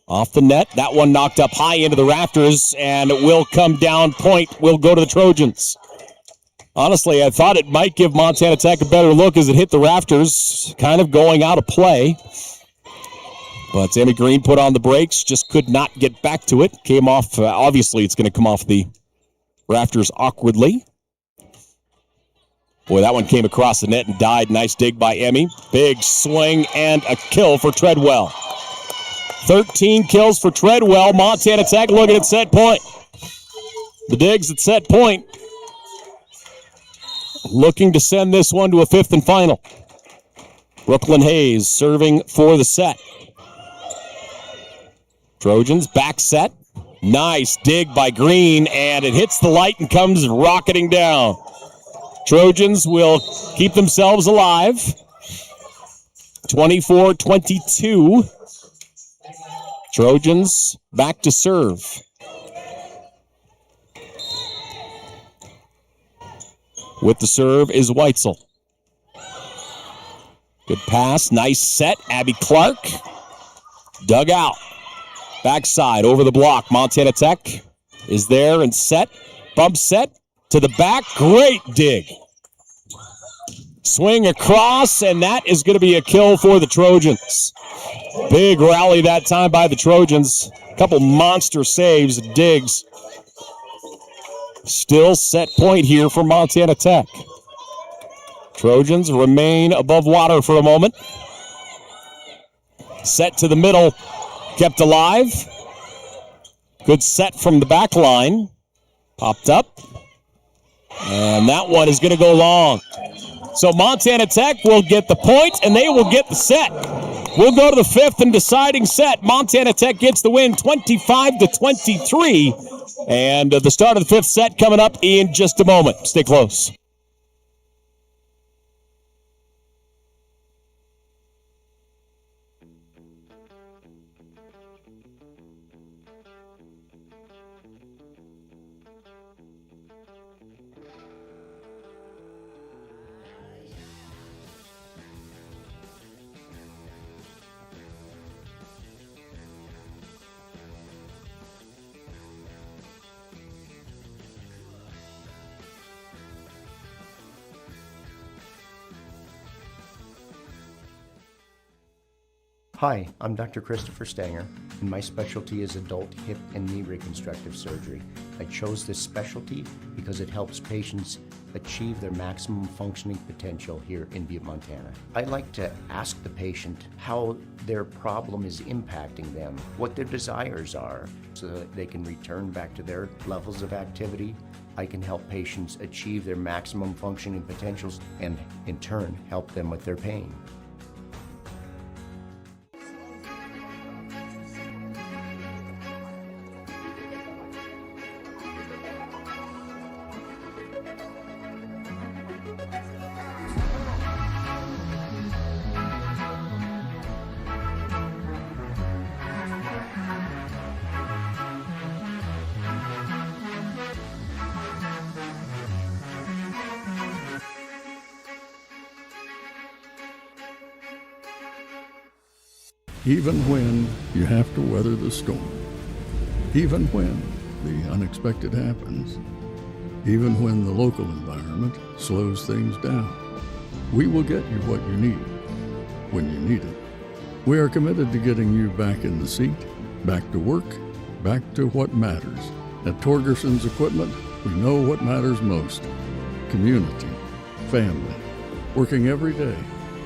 Off the net. That one knocked up high into the rafters, and it will come down. Point will go to the Trojans. Honestly, I thought it might give Montana Tech a better look as it hit the rafters, kind of going out of play. But Emmy Green put on the brakes, just could not get back to it. Came off, obviously it's going to come off the rafters awkwardly. Boy, that one came across the net and died. Nice dig by Emmy. Big swing and a kill for Treadwell. 13 kills for Treadwell. Montana Tech looking at set point. The Digs at set point. Looking to send this one to a fifth and final. Brooklyn Hayes serving for the set. Trojans back set. Nice dig by Green, and it hits the light and comes rocketing down. Trojans will keep themselves alive. 24-22. Trojans back to serve. With the serve is Weitzel. Good pass, nice set. Abby Clark dug out. Backside over the block. Montana Tech is there and set. Bump set to the back. Great dig. Swing across, and that is going to be a kill for the Trojans. Big rally that time by the Trojans. A couple monster saves, digs. Still set point here for Montana Tech. Trojans remain above water for a moment. Set to the middle, kept alive. Good set from the back line. Popped up. And that one is going to go long. So Montana Tech will get the point, and they will get the set. We'll go to the fifth and deciding set. Montana Tech gets the win 25-23. And the start of the fifth set coming up in just a moment. Stay close. Hi, I'm Dr. Christopher Stanger, and my specialty is adult hip and knee reconstructive surgery. I chose this specialty because it helps patients achieve their maximum functioning potential here in Butte, Montana. I like to ask the patient how their problem is impacting them, what their desires are, so that they can return back to their levels of activity. I can help patients achieve their maximum functioning potentials and, in turn, help them with their pain. Even when you have to weather the storm, even when the unexpected happens, even when the local environment slows things down, we will get you what you need when you need it. We are committed to getting you back in the seat, back to work, back to what matters. At Torgerson's Equipment, we know what matters most: community, family, working every day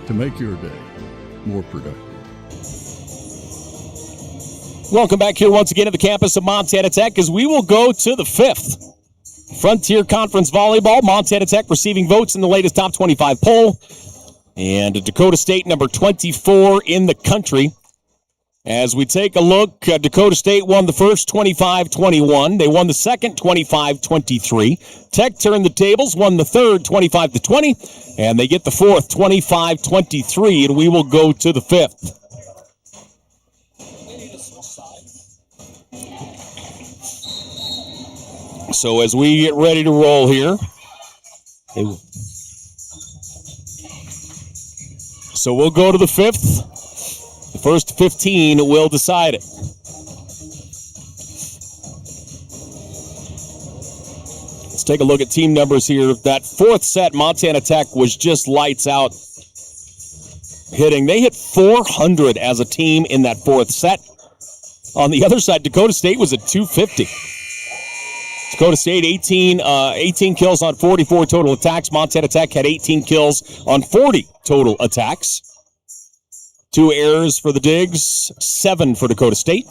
to make your day more productive. Welcome back here once again at the campus of Montana Tech as we will go to the fifth. Frontier Conference Volleyball, Montana Tech receiving votes in the latest top 25 poll. And Dakota State number 24 in the country. As we take a look, Dakota State won the first 25-21. They won the second 25-23. Tech turned the tables, won the third 25-20. And they get the fourth 25-23. And we will go to the fifth. So as we get ready to roll here, so we'll go to the fifth. The first 15 will decide it. Let's take a look at team numbers here. That fourth set, Montana Tech was just lights out hitting. They hit 400 as a team in that fourth set. On the other side, Dakota State was at 250. Dakota State, 18 kills on 44 total attacks. Montana Tech had 18 kills on 40 total attacks. 2 errors for the Digs, 7 for Dakota State.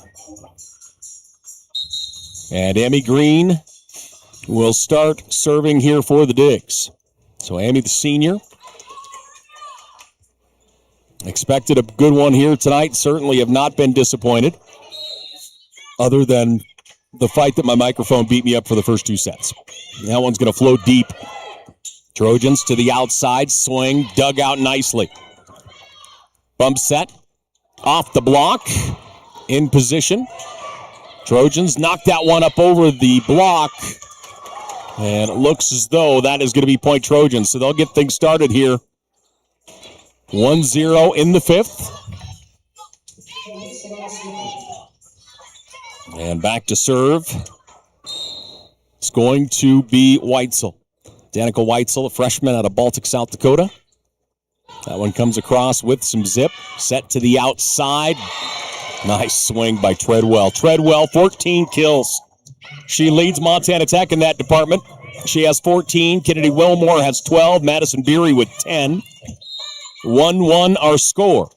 And Amy Green will start serving here for the Digs. So Amy, the senior, expected a good one here tonight. Certainly have not been disappointed, other than the fight that my microphone beat me up for the first 2 sets. That one's going to flow deep. Trojans to the outside, swing, dug out nicely. Bump set, off the block, in position. Trojans knock that one up over the block, and it looks as though that is going to be point Trojans. So they'll get things started here. 1-0 in the fifth. And back to serve. It's going to be Weitzel. Danica Weitzel, a freshman out of Baltic, South Dakota. That one comes across with some zip. Set to the outside. Nice swing by Treadwell. Treadwell, 14 kills. She leads Montana Tech in that department. She has 14. Kennedy Wilmore has 12. Madison Beery with 10. 1-1 our score.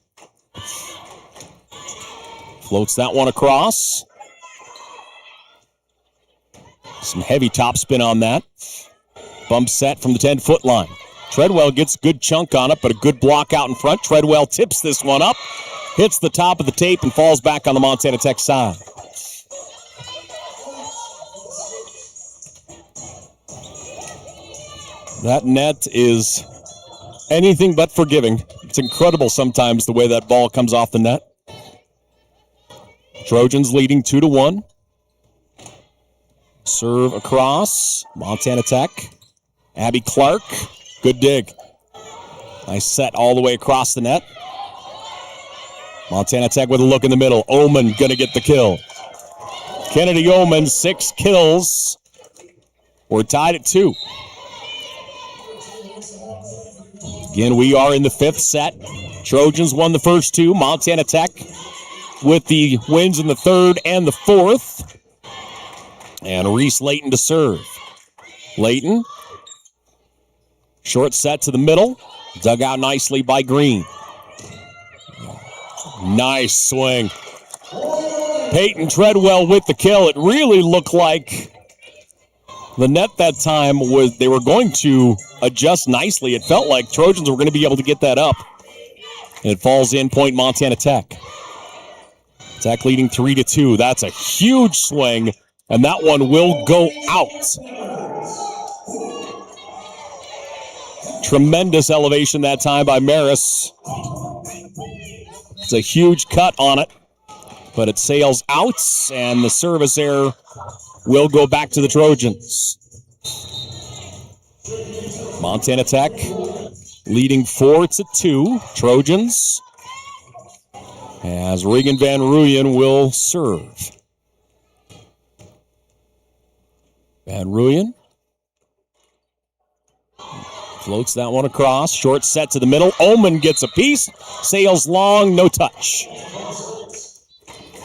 Floats that one across. Some heavy topspin on that. Bump set from the 10-foot line. Treadwell gets a good chunk on it, but a good block out in front. Treadwell tips this one up, hits the top of the tape, and falls back on the Montana Tech side. That net is anything but forgiving. It's incredible sometimes the way that ball comes off the net. Trojans leading 2-1. Serve across. Montana Tech. Abby Clark. Good dig. Nice set all the way across the net. Montana Tech with a look in the middle. Oman going to get the kill. Kennedy Oman, 6 kills. We're tied at 2. Again, we are in the 5th set. Trojans won the first 2. Montana Tech with the wins in the 3rd and the 4th. And Reese Layton to serve. Layton. Short set to the middle. Dug out nicely by Green. Nice swing. Peyton Treadwell with the kill. It really looked like the net that time was they were going to adjust nicely. It felt like Trojans were going to be able to get that up. And it falls in, point Montana Tech. Tech leading 3-2. That's a huge swing, and that one will go out. Tremendous elevation that time by Maris. It's a huge cut on it, but it sails out, and the service error will go back to the Trojans. Montana Tech leading 4-2. Trojans, as Regan Van Rooyen will serve. Van Rooyen floats that one across. Short set to the middle. Oman gets a piece. Sails long, no touch.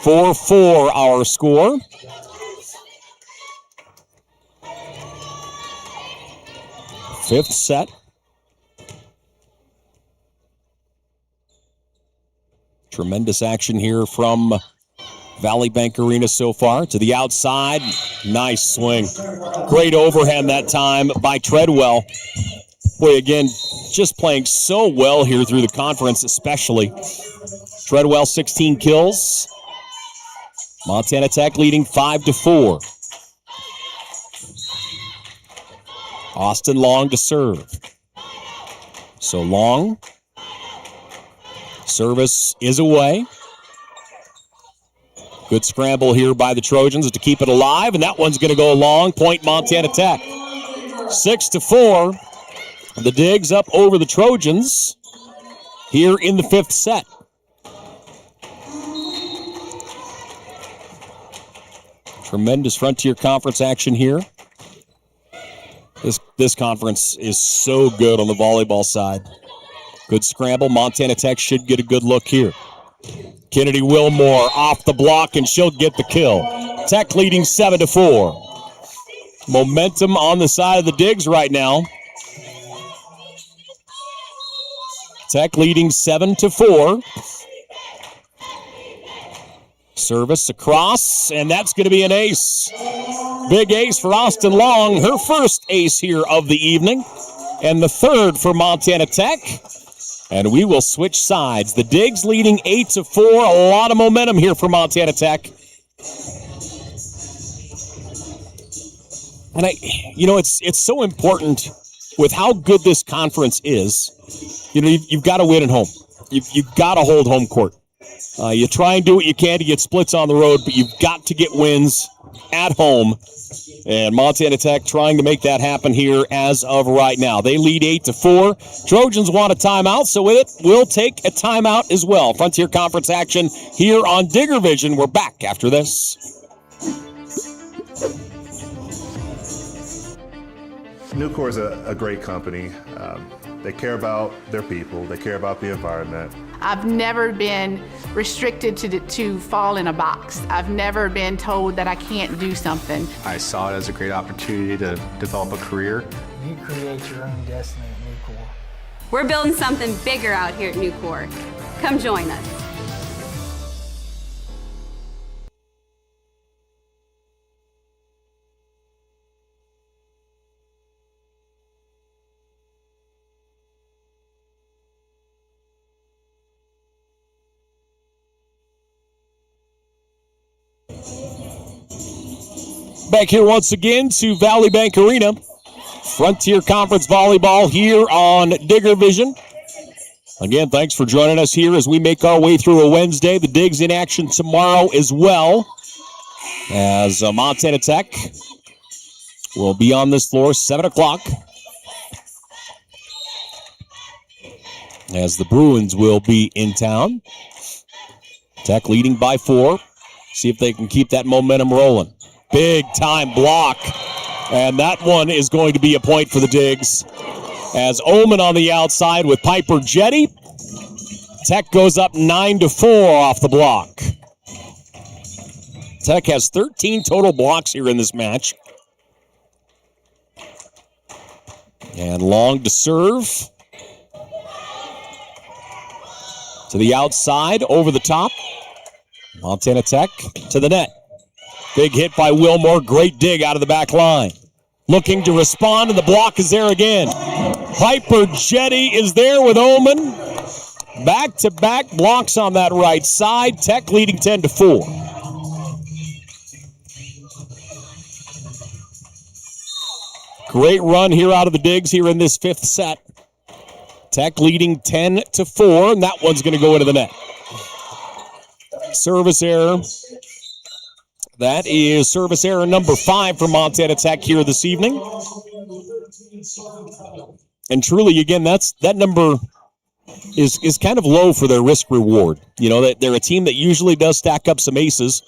4-4 our score. Fifth set. Tremendous action here from Valley Bank Arena so far. To the outside. Nice swing. Great overhand that time by Treadwell. Boy, again, just playing so well here through the conference, especially. Treadwell, 16 kills. Montana Tech leading 5-4. Austin Long to serve. So Long. Service is away. Good scramble here by the Trojans to keep it alive, and that one's going to go long. Point Montana Tech. 6-4. The Digs up over the Trojans here in the 5th set. Tremendous Frontier Conference action here. This conference is so good on the volleyball side. Good scramble. Montana Tech should get a good look here. Kennedy Wilmore off the block, and she'll get the kill. Tech leading 7-4. Momentum on the side of the Digs right now. Tech leading 7-4. Service across, and that's going to be an ace. Big ace for Austin Long, her first ace here of the evening, and the third for Montana Tech. And we will switch sides. The Digs leading 8-4. A lot of momentum here for Montana Tech. And it's so important with how good this conference is. You've got to win at home. You've got to hold home court. You try and do what you can to get splits on the road, but you've got to get wins at home. And Montana Tech trying to make that happen here as of right now. They lead 8-4. Trojans want a timeout, so with it, we'll take a timeout as well. Frontier Conference action here on Digger Vision. We're back after this. Nucor is a great company. They care about their people. They care about the environment. I've never been restricted to fall in a box. I've never been told that I can't do something. I saw it as a great opportunity to develop a career. You create your own destiny at Nucor. We're building something bigger out here at Nucor. Come join us. Back here once again to Valley Bank Arena. Frontier Conference Volleyball here on Digger Vision. Again, thanks for joining us here as we make our way through a Wednesday. The Digs in action tomorrow as well, as Montana Tech will be on this floor 7 o'clock, as the Bruins will be in town. Tech leading by 4. See if they can keep that momentum rolling. Big time block. And that one is going to be a point for the Digs. As Oman on the outside with Piper Jetty. Tech goes up 9-4 off the block. Tech has 13 total blocks here in this match. And Long to serve. To the outside, over the top. Montana Tech to the net. Big hit by Wilmore. Great dig out of the back line. Looking to respond, and the block is there again. Piper Jetty is there with Oman. Back-to-back blocks on that right side. Tech leading 10-4. Great run here out of the Digs here in this 5th set. Tech leading 10-4, and that one's going to go into the net. Service error. That is service error number 5 for Montana Tech here this evening. And truly, again, that number is kind of low for their risk reward. You know, that they're a team that usually does stack up some aces,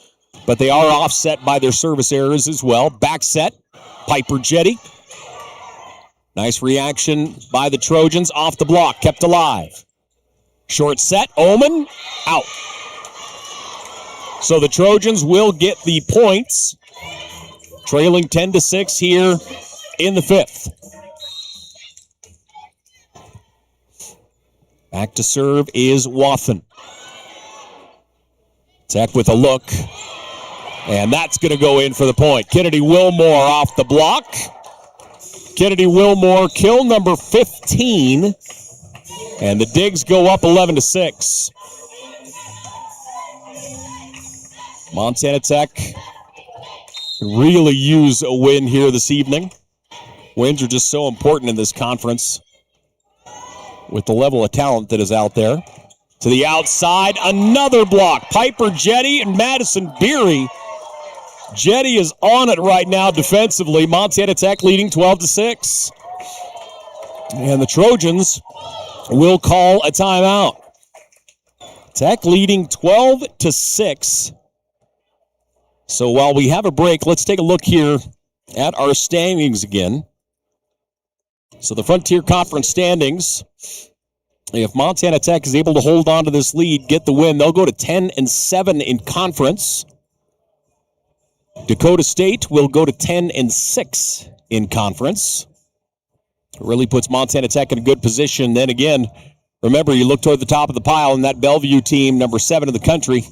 but they are offset by their service errors as well. Back set, Piper Jetty. Nice reaction by the Trojans off the block, kept alive. Short set, Oman, out. So the Trojans will get the points, trailing 10-6 here in the 5th. Back to serve is Wathen. Tech with a look, and that's going to go in for the point. Kennedy Wilmore off the block. Kennedy Wilmore, kill number 15, and the Digs go up 11-6. Montana Tech can really use a win here this evening. Wins are just so important in this conference with the level of talent that is out there. To the outside, another block. Piper Jetty and Madison Beery. Jetty is on it right now defensively. Montana Tech leading 12-6. And the Trojans will call a timeout. Tech leading 12-6. So while we have a break, let's take a look here at our standings again. So the Frontier Conference standings, if Montana Tech is able to hold on to this lead, get the win, they'll go to 10-7 in conference. Dakota State will go to 10-6 in conference. It really puts Montana Tech in a good position. Then again, remember, you look toward the top of the pile, and that Bellevue team, number 7 in the country,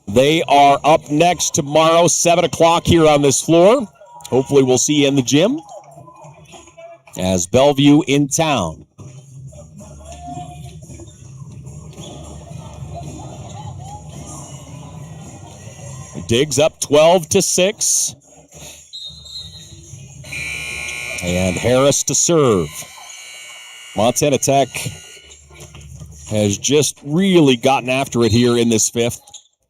they are up next tomorrow, 7 o'clock here on this floor. Hopefully we'll see you in the gym as Bellevue in town. Diggs up 12-6. And Harris to serve. Montana Tech has just really gotten after it here in this fifth.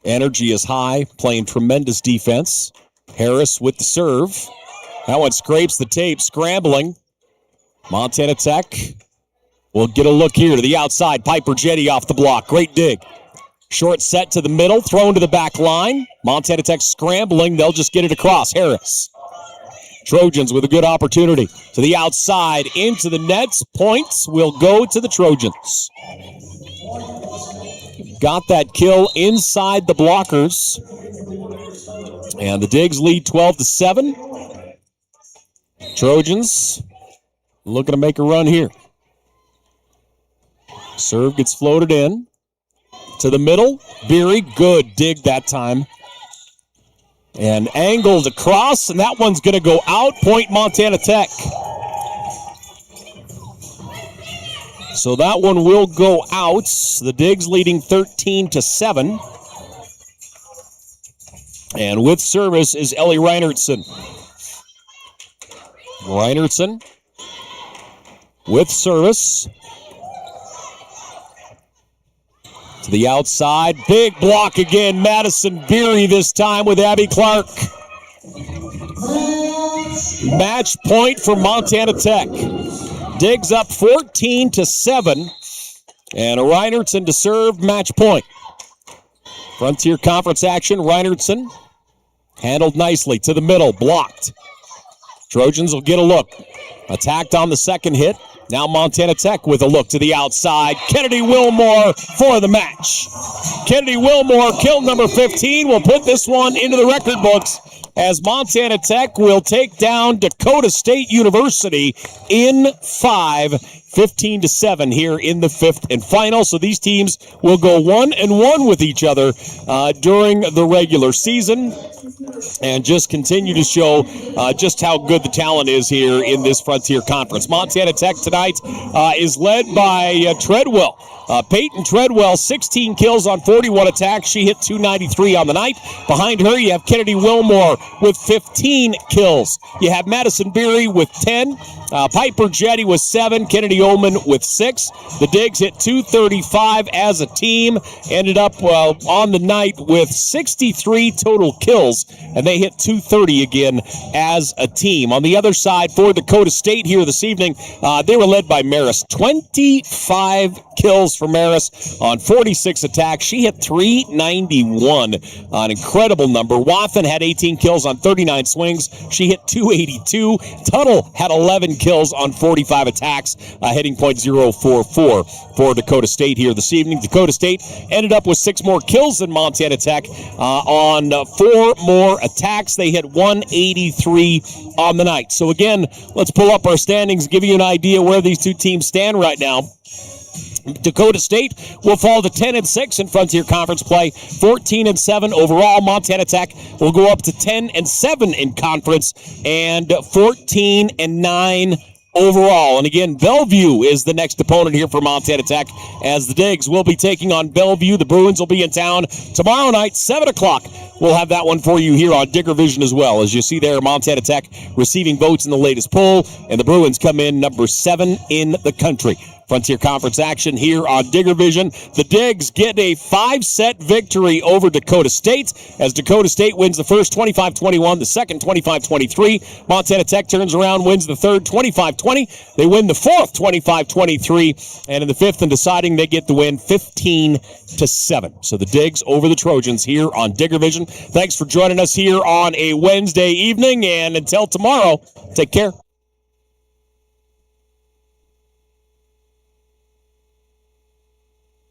Energy is high, playing tremendous defense. Harris with the serve. That one scrapes the tape, scrambling. Montana Tech will get a look here to the outside. Piper Jetty off the block. Great dig. Short set to the middle, thrown to the back line. Montana Tech scrambling. They'll just get it across. Harris. Trojans with a good opportunity. To the outside, into the nets. Points will go to the Trojans. Got that kill inside the blockers. And the Digs lead 12-7. Trojans looking to make a run here. Serve gets floated in. To the middle. Beery, good dig that time. And angled across, and that one's going to go out. Point Montana Tech. So that one will go out. The Digs leading 13-7. And with service is Ellie Reinertsen. Reinertsen with service. To the outside. Big block again. Madison Beery this time with Abby Clark. Match point for Montana Tech. Digs up 14-7. And Reinertsen to serve, match point. Frontier Conference action. Reinertsen handled nicely to the middle. Blocked. Trojans will get a look. Attacked on the second hit. Now Montana Tech with a look to the outside. Kennedy Wilmore for the match. Kennedy Wilmore, kill number 15, will put this one into the record books as Montana Tech will take down Dakota State University in 5, 15-7 here in the fifth and final. So these teams will go 1-1 with each other during the regular season and just continue to show just how good the talent is here in this Frontier Conference. Montana Tech tonight is led by Treadwell. Peyton Treadwell, 16 kills on 41 attacks. She hit 293 on the night. Behind her, you have Kennedy Wilmore with 15 kills. You have Madison Beery with 10. Piper Jetty with 7. Kennedy Ullman with 6. The Digs hit 235 as a team. Ended up on the night with 63 total kills, and they hit 230 again as a team. On the other side, for Dakota State here this evening, they were led by Maris. 25 kills for Maris on 46 attacks. She hit 391, an incredible number. Wathen had 18 kills on 39 swings. She hit 282. Tuttle had 11 kills on 45 attacks, hitting .044 for Dakota State here this evening. Dakota State ended up with 6 more kills than Montana Tech on 4 more attacks. They hit 183 on the night. So again, let's pull up our standings, give you an idea where these two teams stand right now. Dakota State will fall to 10-6 in Frontier Conference play, 14-7 overall. Montana Tech will go up to 10-7 in conference and 14-9 overall. And again, Bellevue is the next opponent here for Montana Tech, as the Digs will be taking on Bellevue. The Bruins will be in town tomorrow night, 7 o'clock. We'll have that one for you here on Digger Vision as well. As you see there, Montana Tech receiving votes in the latest poll, and the Bruins come in number 7 in the country. Frontier Conference action here on Digger Vision. The Digs get a 5-set victory over Dakota State as Dakota State wins the first 25-21, the second 25-23. Montana Tech turns around, wins the third 25-20. They win the fourth 25-23, and in the fifth and deciding, they get the win 15-7. So the Digs over the Trojans here on Digger Vision. Thanks for joining us here on a Wednesday evening, and until tomorrow, take care.